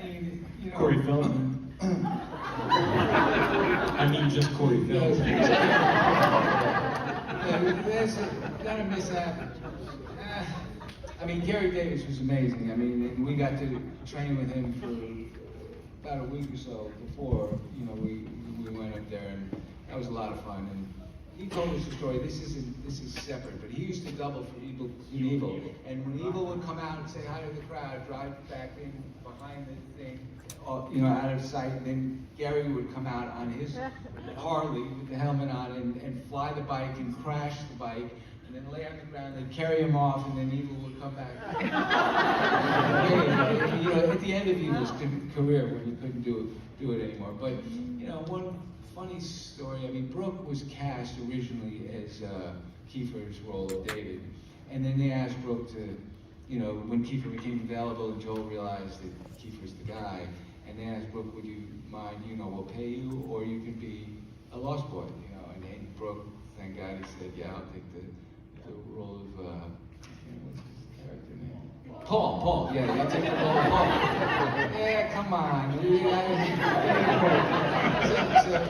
mean, you know, Corey Feldman. I mean, just Corey Feldman. There's not a mishap. I mean, Gary Davis was amazing. I mean, and we got to train with him for about a week or so before, you know, we went up there, and that was a lot of fun. And he told us the story. This is separate, but he used to double for Evil. And when Evil would come out and say hi to the crowd, drive back in behind the thing, you know, out of sight, and then Gary would come out on his Harley with the helmet on and fly the bike and crash the bike, and then lay on the ground, they'd carry him off, and then Evil would come back. You know, at the end of Evil's career, when he couldn't do it anymore. But, you know, one funny story, I mean, Brooke was cast originally as Kiefer's role of David, and then they asked Brooke to, you know, when Kiefer became available and Joel realized that Kiefer's the guy, and they asked Brooke, would you mind, you know, we'll pay you, or you can be a Lost Boy, you know, and then Brooke, thank God, he said, yeah, I'll take the role of, what's his character name? Paul, yeah, I'll take the role of Paul. Yeah, come on.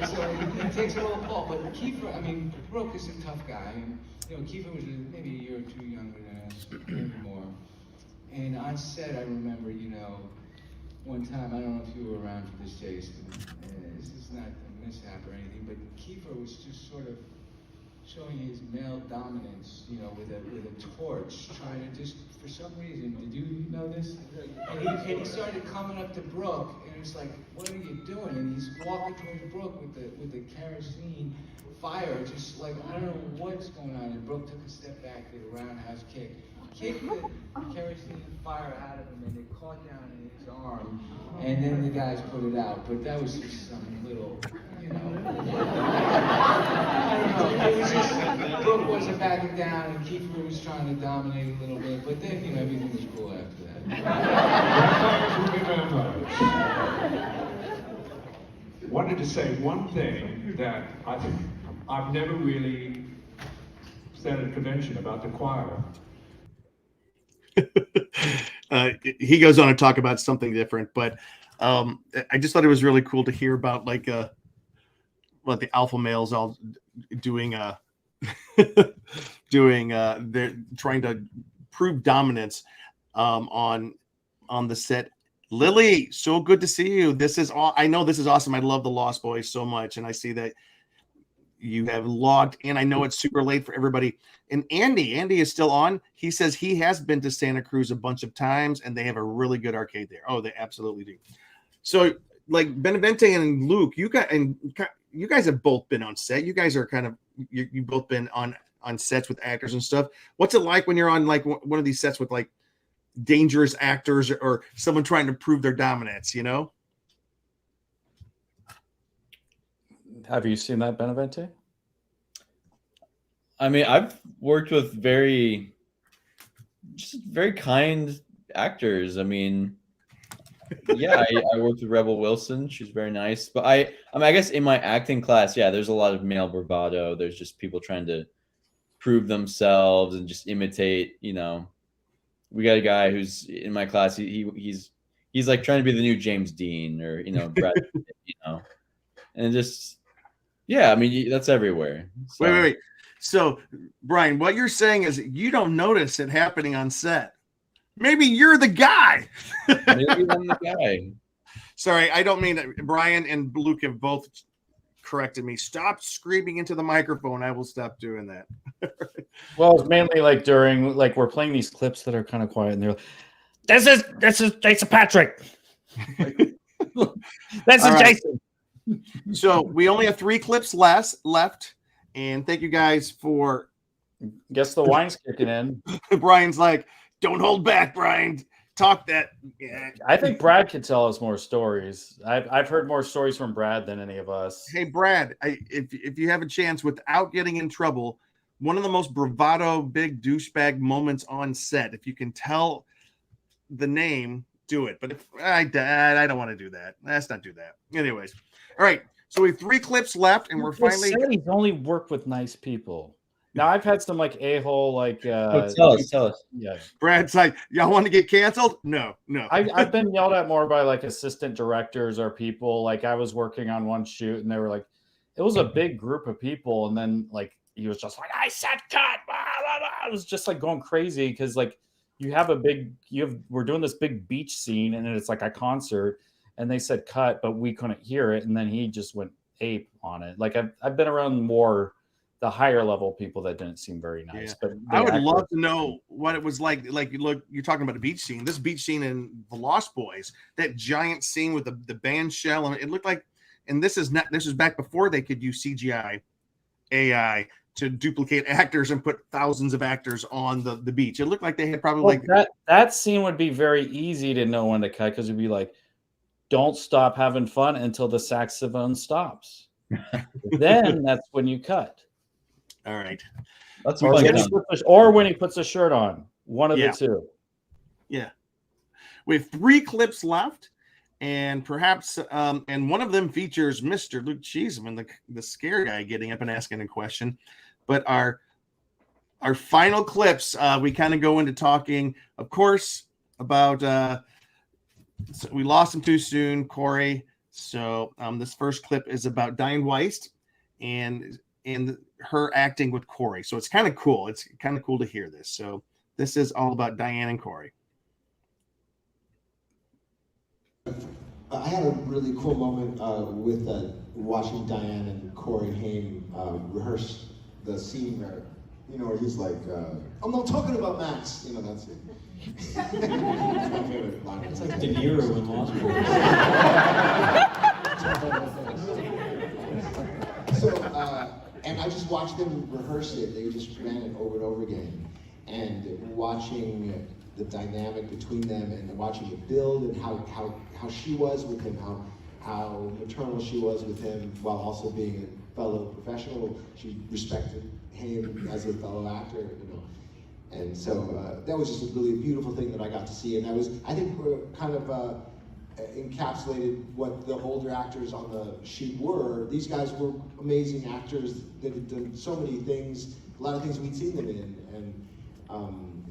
So he takes the role of Paul, but Kiefer, I mean, Brooke is a tough guy, and, you know, Kiefer was maybe a year or two younger than us, maybe more. And on set, I remember, you know, one time, I don't know if you were around for this, Jason, this is not a mishap or anything, but Kiefer was just sort of showing his male dominance, you know, with a torch, trying to just, for some reason, did you know this? And he started coming up to Brooke, and it's like, what are you doing? And he's walking towards Brooke with the kerosene fire, just like, I don't know what's going on. And Brooke took a step back, did a roundhouse kick, kicked the kerosene fire out of him, and it caught down in his arm, and then the guys put it out. But that was just some little, you know, I don't know, it was just, Brooke wasn't backing down, and Kiefer was trying to dominate a little bit, but then, you know, everything was cool after that. Wanted to say one thing that I think I've never really said at a convention about the choir. He goes on to talk about something different, but I just thought it was really cool to hear about like what the alpha males all doing they're trying to prove dominance on the set. Lily, so good to see you. This is all, I know this is awesome. I love the Lost Boys so much, and I see that you have logged in. I know it's super late for everybody. And Andy is still on. He says he has been to Santa Cruz a bunch of times, and they have a really good arcade there. Oh, they absolutely do. So, like Benavente and Luke, you guys have both been on set. You guys are kind of you both been on sets with actors and stuff. What's it like when you're on like one of these sets with like dangerous actors or someone trying to prove their dominance, you know? Have you seen that, Benavente? I mean, I've worked with very kind actors. I mean, yeah, I worked with Rebel Wilson. She's very nice. But I mean, I guess in my acting class, yeah, there's a lot of male bravado. There's just people trying to prove themselves and just imitate, you know. We got a guy who's in my class. He's like trying to be the new James Dean or, you know, Brad Pitt, you know, and just, yeah, I mean, that's everywhere. So. Wait. So, Brian, what you're saying is you don't notice it happening on set. Maybe you're the guy. Maybe I'm the guy. Sorry, I don't mean that. Brian and Luke have both corrected me. Stop screaming into the microphone. I will stop doing that. Well, it's mainly like during, like, we're playing these clips that are kind of quiet, and they're like, this is Patric. That's right. Jason. So we only have 3 clips left, and thank you guys for. Guess the wine's kicking in. Brian's like, don't hold back, Brian. talk that. Yeah. I think Brad could tell us more stories. I've heard more stories from Brad than any of us. Hey, Brad, if you have a chance, without getting in trouble, one of the most bravado, big douchebag moments on set, if you can tell the name, do it. But if I don't want to do that. Let's not do that. Anyways, all right. So we have 3 clips left, and we're finally. He's only worked with nice people. Now I've had some like a-hole tell us. Yeah. Brad's like, y'all want to get canceled? No. I've been yelled at more by like assistant directors or people. Like I was working on one shoot and they were like, it was a big group of people, and then like he was just like, I said cut. Blah, blah, blah. It was just like going crazy because like we're doing this big beach scene and it's like a concert, and they said cut, but we couldn't hear it, and then he just went ape on it. Like I've been around more the higher level people that didn't seem very nice. Yeah. But I would love to know what it was like. Like, look, you're talking about a beach scene. This beach scene in The Lost Boys, that giant scene with the band shell, and it looked like. And this is back before they could use CGI, AI to duplicate actors and put thousands of actors on the beach. It looked like they had probably that scene would be very easy to know when to cut, because it'd be like, don't stop having fun until the saxophone stops. Then that's when you cut. All right. That's or when he puts a shirt on. One of the two. Yeah. We have 3 clips left, and perhaps and one of them features Mr. Luke Cheeseman, the scare guy, getting up and asking a question. But our final clips, we kind of go into talking, of course, about so we lost him too soon, Corey. So this first clip is about Diane Weist and her acting with Corey. So it's kind of cool. It's kind of cool to hear this. So this is all about Diane and Corey. I had a really cool moment with watching Diane and Corey Haim rehearse the scene where, where he's like, I'm not talking about Max. That's it. It's my favorite line. It's like De Niro in Lost Boys. So, and I just watched them rehearse it. They just ran it over and over again. And watching the dynamic between them, and watching it build, and how she was with him, how maternal she was with him, while also being a fellow professional. She respected him as a fellow actor, And so that was just a really beautiful thing that I got to see, and I think kind of encapsulated what the older actors on the shoot were. These guys were amazing actors that had done so many things, a lot of things we'd seen them in, and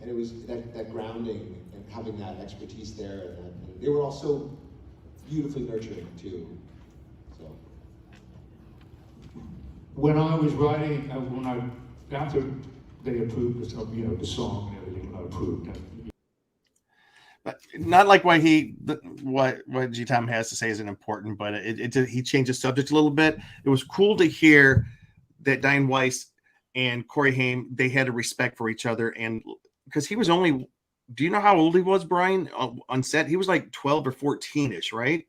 it was that grounding and having that expertise there. And they were all so beautifully nurturing too. So when I was writing, after they approved the song and everything, I approved. But not like what G. Tom has to say isn't important, but he changed the subject a little bit. It was cool to hear that Diane Weist and Corey Haim, they had a respect for each other, and because he was only, do you know how old he was, Brian, on set? He was like 12 or 14-ish, right?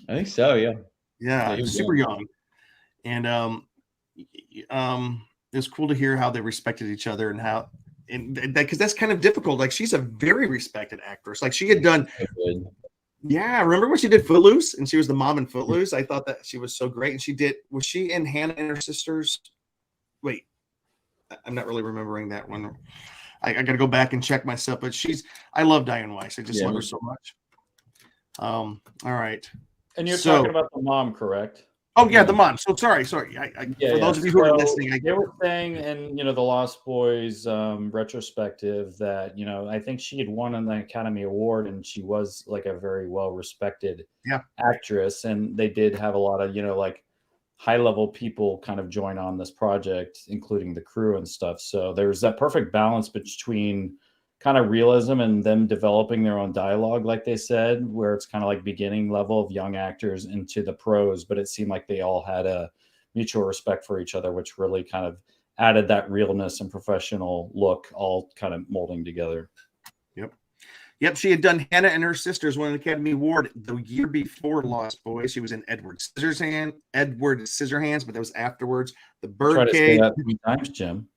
I think so, yeah. Yeah, he was super young. And it was cool to hear how they respected each other, and how, and that, because that's kind of difficult. Like, she's a very respected actress. Like, she had done, remember when she did Footloose, and she was the mom in Footloose? I thought that she was so great. And was she in Hannah and Her Sisters? Wait, I'm not really remembering that one. I got to go back and check myself, but I love Diane Weist. I just love her so much. All right. And you're talking about the mom, correct? Oh yeah, the mom. So sorry. For those of you who are listening, they were saying in the Lost Boys retrospective that I think she had won an Academy Award, and she was like a very well respected actress, and they did have a lot of like high level people kind of join on this project, including the crew and stuff. So there's that perfect balance between kind of realism and them developing their own dialogue, like they said, where it's kind of like beginning level of young actors into the pros, but it seemed like they all had a mutual respect for each other, which really kind of added that realness and professional look, all kind of molding together. Yep. She had done Hannah and Her Sisters, won an Academy Award the year before Lost Boys. She was in Edward Scissorhands, but that was afterwards. The Birdcage. Try to say that 3 times, Jim.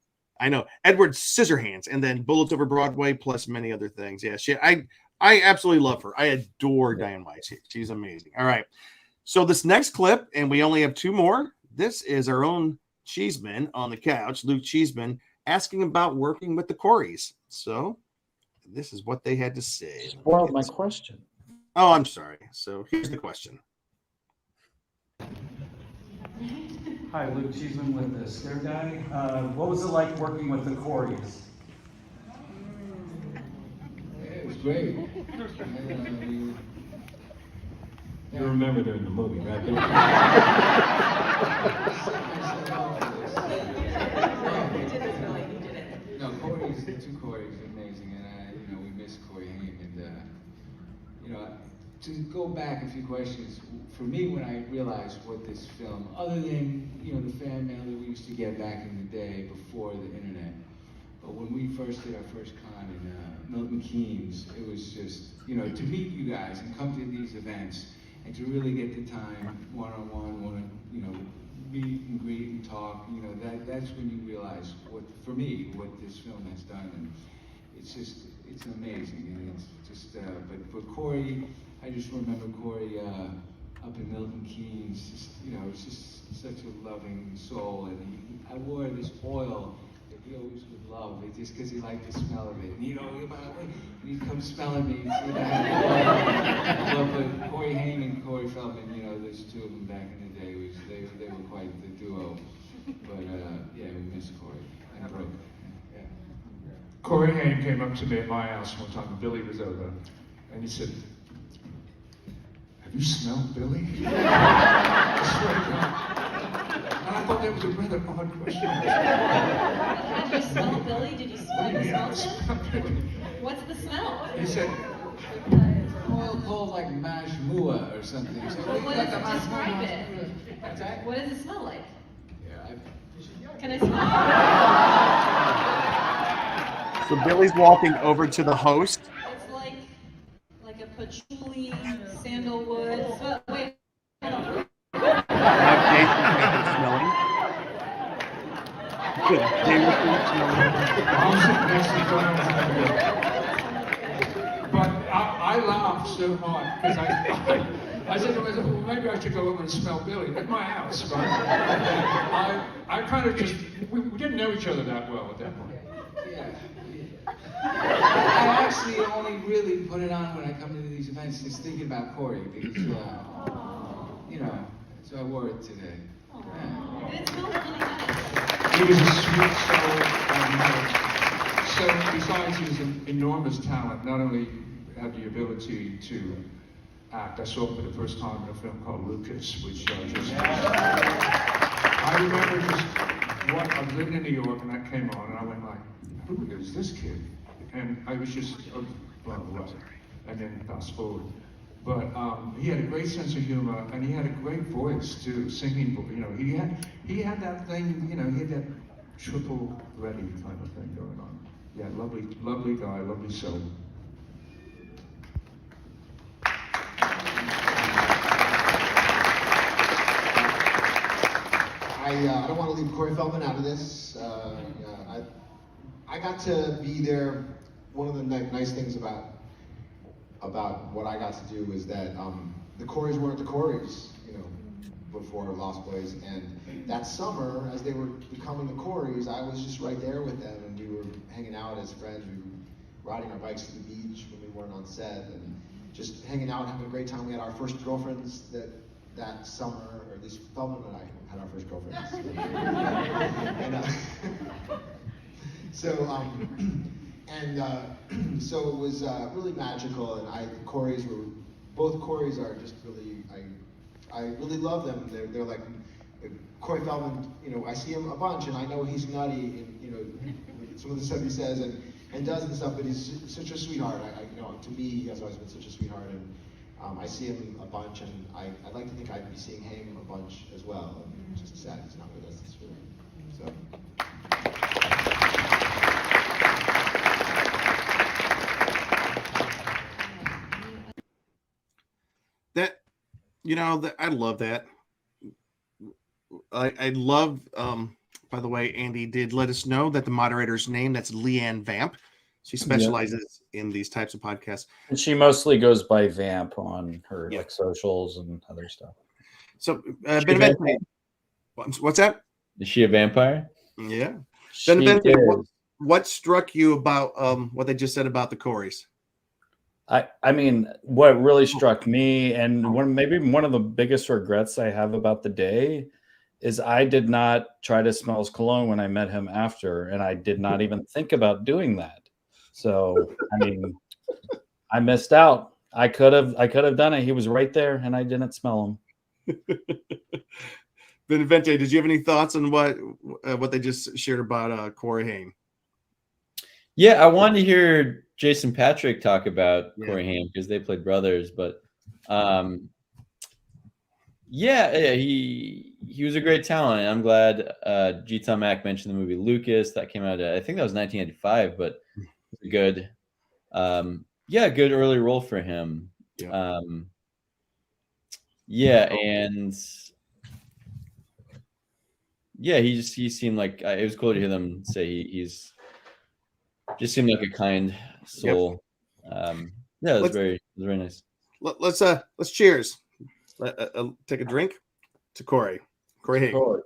I know, Edward Scissorhands, and then Bullets Over Broadway, plus many other things. Yeah, I I absolutely love her. I adore Diane White. She's amazing. All right. So this next clip, and we only have 2 more. This is our own Cheeseman on the couch, Luke Cheeseman, asking about working with the Coreys. So this is what they had to say. Spoiled my question. Oh, I'm sorry. So here's the question. Hi, Luke Cheeseman with the Scare Guy. What was it like working with the Coreys? It was great. You remember they're in the movie, right? No, Corey's, the 2 Coreys are amazing, and we miss Corey Haim, and to go back a few questions, for me, when I realized what this film, other than, the fan mail that we used to get back in the day before the internet, but when we first did our first con in Milton Keynes, it was just, to meet you guys and come to these events and to really get the time one-on-one, meet and greet and talk, that's when you realize what this film has done, and it's amazing, and it's just, but for Corey, I just remember Corey up in Milton Keynes, it's just such a loving soul, and I wore this oil that he always would love, just because he liked the smell of it, and he'd come smelling me, but Corey Haim and Corey Feldman, there's 2 of them back in the day, they were quite the duo, but yeah, we miss Corey, and Brooke. Yeah. Corey Haim came up to me at my house one time, Billy was over, and he said, "Have you smelled Billy?" I swear to God. And I thought that was a rather odd question. Have you smelled Billy? Did you smell him? What's the smell? He said, Oil called like mashmua or something. Well, what does it describe it? What's that? What does it smell like? Yeah, Can I smell it? So Billy's walking over to the host. It's like a patchouli, sandalwood. Wait, hold on. Smelling. Good. But I laughed so hard because I said to myself, well, maybe I should go over and smell Billy at my house. But I kind of just, we didn't know each other that well at that point. yeah. I actually only really put it on when I come to these events, just thinking about Corey, because, so I wore it today. Yeah. And it smells really nice. He was a sweet soul. So besides his enormous talent, not only had the ability to act, I saw him for the first time in a film called Lucas, which I remember I was living in New York and that came on and I went like, who is this kid? And I was just blown away. And then fast forward. But he had a great sense of humor, and he had a great voice too, singing. He had that thing, he had that triple ready kind of thing going on. Yeah, lovely guy, lovely soul. I don't want to leave Corey Feldman out of this. I got to be there. One of the nice things about what I got to do was that the Coreys weren't the Coreys, before Lost Boys. And that summer, as they were becoming the Coreys, I was just right there with them, and we were hanging out as friends. We were riding our bikes to the beach when we weren't on set, and just hanging out, having a great time. We had our first girlfriends that summer, or at least Feldman and I had our first girlfriends. And so it was really magical, and both Coreys are just really, I really love them. They're like, Corey Feldman, I see him a bunch, and I know he's nutty, and some of the stuff he says and does and stuff, but he's such a sweetheart. To me, he has always been such a sweetheart, and I see him a bunch, and I'd like to think I'd be seeing him a bunch as well. And it's just sad he's not with us this year. So. I love that. I love, by the way, Andy did let us know that the moderator's name, that's Leanne Vamp. She specializes in these types of podcasts. And she mostly goes by Vamp on her like socials and other stuff. So, Benevente, what's that? Is she a vampire? Yeah. Benevente, what struck you about what they just said about the Coreys? I mean, what really struck me, and maybe one of the biggest regrets I have about the day, is I did not try to smell his cologne when I met him after, and I did not even think about doing that. So, I mean, I missed out. I could have done it. He was right there, and I didn't smell him. Benevente, did you have any thoughts on what they just shared about Corey Haim? Yeah, I wanted to hear Jason Patric talk about Corey Haim because they played brothers, but he was a great talent. I'm glad G. Tom Mack mentioned the movie Lucas that came out. I think that was 1995, but it was a good, good early role for him. Yeah. And he seemed like it was cool to hear them say he's just seemed like a kind soul. Yep. It was very nice. Let's cheers. Take a drink to Corey Haim.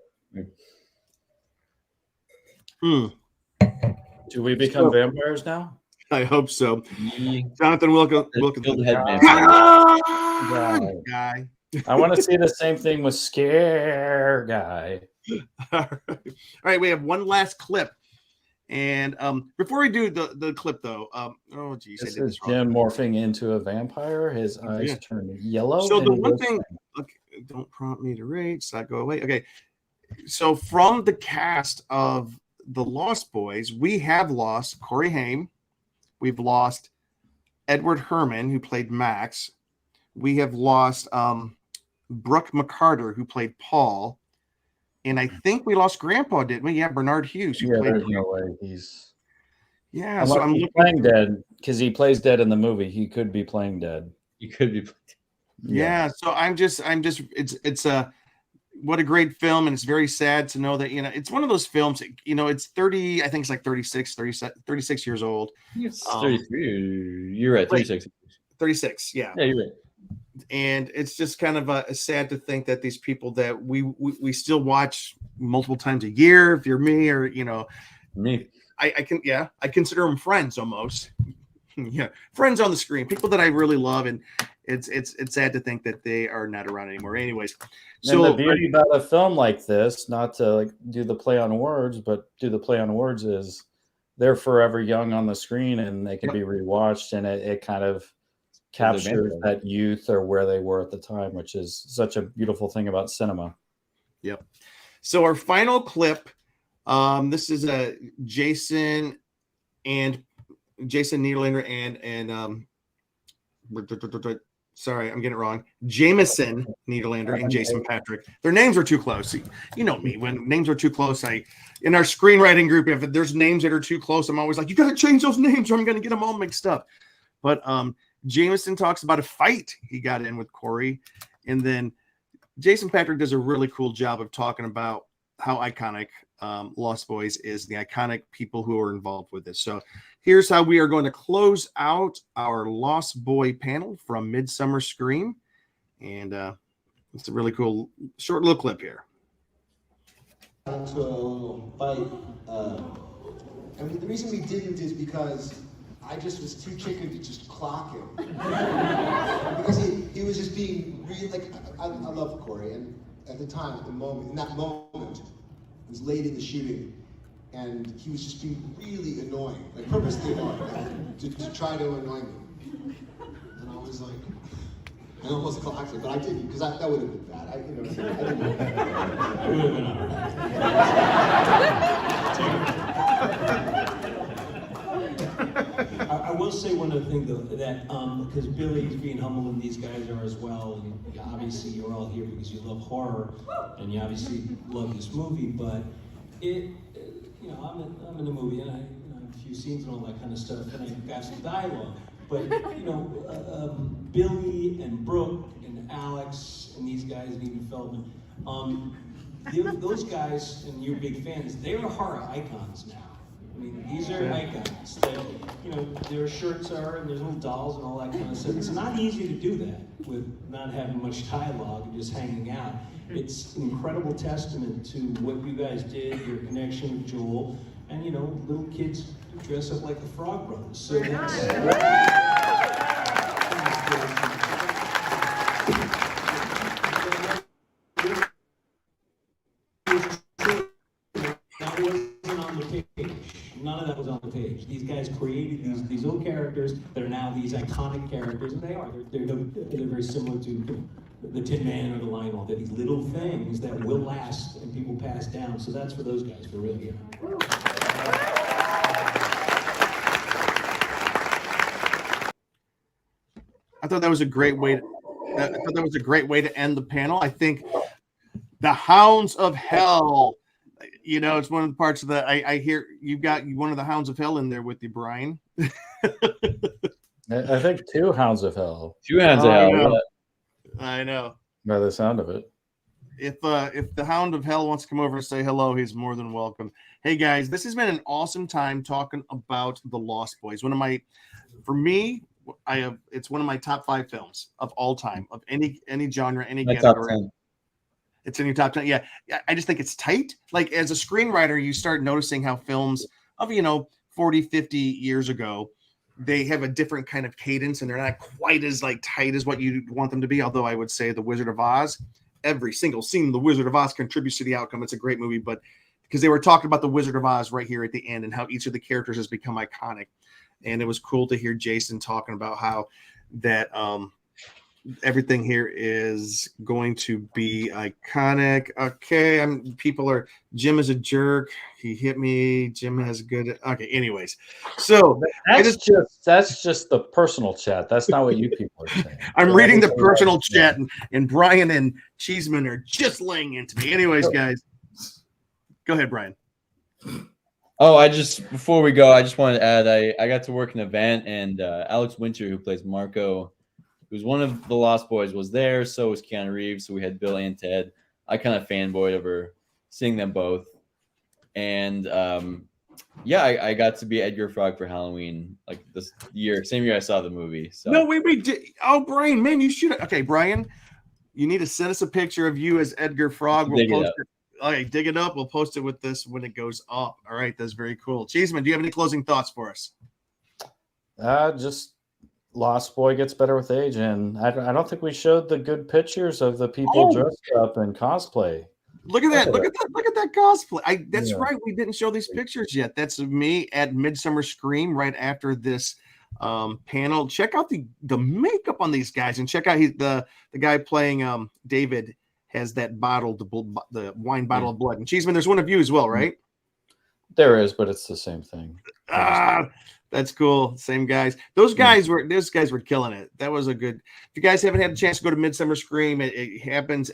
Do we become vampires now? I hope so. Jonathan Wilkinson. Guy. I want to see the same thing with Scare Guy. All right, we have one last clip. And before we do the clip, though, this is Jim morphing into a vampire. His eyes turn yellow. So the one thing, don't prompt me to rate. So I go away. Okay. So from the cast of The Lost Boys, we have lost Corey Haim. We've lost Edward Herman, who played Max. We have lost Brooke McCarter, who played Paul. And I think we lost Grandpa, didn't we? Yeah, Bernard Hughes. Who played there's no way he's. Yeah, so I'm playing dead because he plays dead in the movie. He could be playing dead. He could be. Yeah. So I'm just. It's what a great film, and it's very sad to know that it's one of those films. It's 30. I think it's like 36 years old. It's 33. You're right. 36. 36. Yeah. Yeah, you're right. And it's just kind of sad to think that these people that we still watch multiple times a year, if you're me or me, I consider them friends almost. Yeah, friends on the screen, people that I really love, and it's sad to think that they are not around anymore. Anyways, so the beauty about a film like this, not to do the play on words, but do the play on words, is they're forever young on the screen and they can be rewatched, and it kind of captures that youth or where they were at the time, which is such a beautiful thing about cinema. Yep. So our final clip, this is Jason Newlander and sorry, I'm getting it wrong. Jamison Newlander and Jason Patric. Their names are too close. You know me, when names are too close, in our screenwriting group, if there's names that are too close, I'm always like, you got to change those names or I'm going to get them all mixed up. But Jamison talks about a fight he got in with Corey, and then Jason Patric does a really cool job of talking about how iconic Lost Boys is, the iconic people who are involved with this. So here's how we are going to close out our Lost Boy panel from Midsummer Scream, and it's a really cool short little clip here. To a little fight. The reason we didn't is because I just was too chicken to just clock him. Because he was just being really, I love Corey, and at the time, in that moment, it was late in the shooting, and he was just being really annoying, purposely annoying, to try to annoy me. And I was like, I almost clocked him, but I didn't, because that would have been bad. I didn't. It would have been I will say one other thing though, that because Billy's being humble and these guys are as well, and obviously you're all here because you love horror and you obviously love this movie, but I'm in a movie and I have a few scenes and all that kind of stuff, and I have some dialogue, but Billy and Brooke and Alex and these guys and even Feldman, those guys, and you're big fans, they are horror icons now. I mean, these are icons that, you know, their shirts are, and there's little dolls and all that kind of stuff. It's not easy to do that with not having much dialogue and just hanging out. It's an incredible testament to what you guys did, your connection with Joel, and, you know, little kids dress up like the Frog Brothers. So that wasn't on the page. None of that was on the page. These guys created these little characters that are now these iconic characters, and they are. They're very similar to the Tin Man or the Lionel. They're these little things that will last and people pass down. So that's for those guys, for real. Yeah. I thought that was a great way. I thought that was a great way to end the panel. I think the Hounds of Hell. You know, it's one of the parts of the. I hear you've got one of the Hounds of Hell in there with you, Brian. I think 2 Hounds of Hell. 2 Hounds of Hell. I know. By the sound of it. If the Hound of Hell wants to come over and say hello, he's more than welcome. Hey guys, this has been an awesome time talking about the Lost Boys. For me, it's one of my top 5 films of all time, of any genre, any category. It's in your top 10. Yeah. I just think it's tight. Like as a screenwriter, you start noticing how films of, 40, 50 years ago, they have a different kind of cadence and they're not quite as like tight as what you want them to be. Although I would say The Wizard of Oz, every single scene in The Wizard of Oz contributes to the outcome. It's a great movie, but because they were talking about The Wizard of Oz right here at the end and how each of the characters has become iconic. And it was cool to hear Jason talking about how that everything here is going to be iconic. Okay, Jim is a jerk. He hit me. Jim has good. Okay, anyways, so that's just the personal chat. That's not what you people are saying. I'm reading the personal chat, and Brian and Cheeseman are just laying into me. Anyways, guys, go ahead, Brian. Oh, before we go, I just wanted to add I got to work an event, and Alex Winter, who plays Marco, who's one of the Lost Boys, was there. So was Keanu Reeves. So we had Bill and Ted. I kind of fanboyed over seeing them both. And I got to be Edgar Frog for Halloween, like same year I saw the movie. So no, we did. Oh, Brian, man, you should. Okay, Brian, you need to send us a picture of you as Edgar Frog. We'll post it. Okay, dig it up. We'll post it with this when it goes up. All right, that's very cool. Cheeseman, do you have any closing thoughts for us? Just Lost Boy gets better with age, and I don't think we showed the good pictures of the people dressed up in cosplay. Look at that! Look at that cosplay. That's right. We didn't show these pictures yet. That's me at Midsummer Scream right after this panel. Check out the makeup on these guys, and check out the guy playing David has that bottle, the wine bottle of blood. And Cheeseman, there's one of you as well, right? There is, but it's the same thing. That's cool. Same guys. Those guys were killing it. That was a good. If you guys haven't had a chance to go to Midsummer Scream, it happens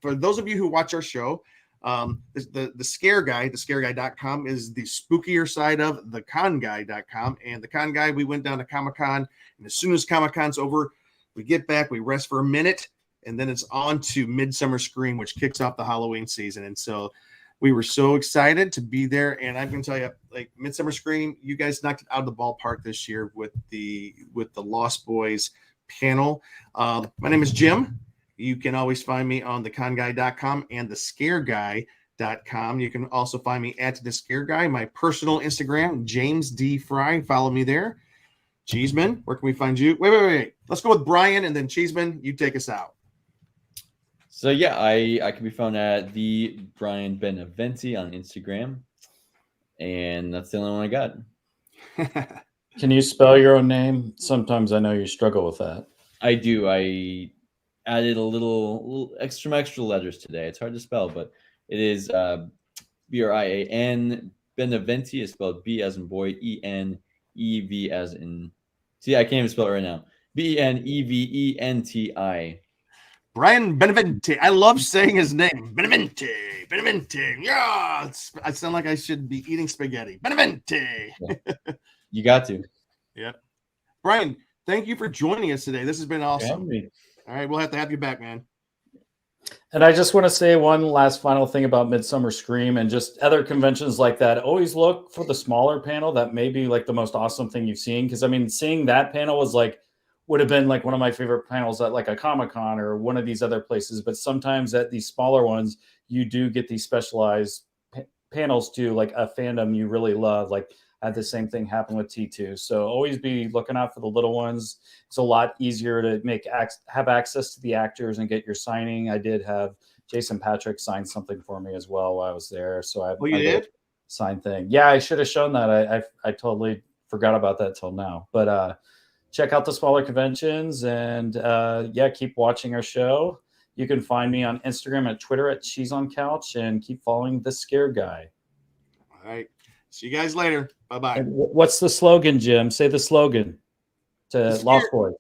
for those of you who watch our show, the Scare Guy, thescareguy.com is the spookier side of theconguy.com. And the Con Guy, we went down to Comic-Con, and as soon as Comic-Con's over, we get back, we rest for a minute, and then it's on to Midsummer Scream, which kicks off the Halloween season. And so we were so excited to be there. And I'm going to tell you, like Midsummer Scream, you guys knocked it out of the ballpark this year with the Lost Boys panel. My name is Jim. You can always find me on theconguy.com and thescareguy.com. You can also find me at The Scare Guy, my personal Instagram, James D. Fry. Follow me there. Cheeseman, where can we find you? Wait. Let's go with Brian, and then Cheeseman, you take us out. So yeah, I can be found at the Brian Beneventi on Instagram, and that's the only one I got. Can you spell your own name? Sometimes I know you struggle with that. I do. I added a little extra letters today. It's hard to spell, but it is Brian Beneventi is spelled B as in boy, ENEV as in. See, I can't even spell it right now. BENEVENTI. Brian Beneventi. I love saying his name. Beneventi. Yeah. I sound like I should be eating spaghetti. Beneventi. Yeah. You got to. Yeah. Brian, thank you for joining us today. This has been awesome. Yeah, all right. We'll have to have you back, man. And I just want to say one last final thing about Midsummer Scream and just other conventions like that. Always look for the smaller panel. That may be like the most awesome thing you've seen. Because I mean, seeing that panel was like, would have been like one of my favorite panels at like a Comic-Con or one of these other places. But sometimes at these smaller ones, you do get these specialized panels to like a fandom you really love. Like I had the same thing happen with T2. So always be looking out for the little ones. It's a lot easier to have access to the actors and get your signing. I did have Jason Patric sign something for me as well while I was there. So I have you did? sign thing. Yeah, I should have shown that. I totally forgot about that till now. But check out the smaller conventions and yeah, keep watching our show. You can find me on Instagram and Twitter at Cheese on Couch and keep following The Scare Guy. All right. See you guys later. Bye-bye. And what's the slogan, Jim? Say the slogan to Lost Boys.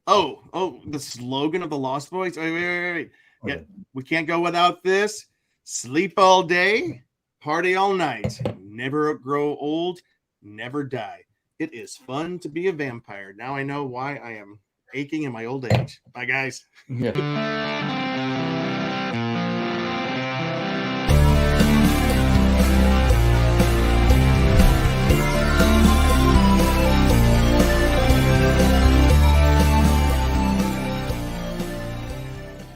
Oh, the slogan of the Lost Boys? Wait. Yeah, we can't go without this. Sleep all day, party all night. Never grow old, never die. It is fun to be a vampire. Now I know why I am aching in my old age. Bye, guys. Yeah.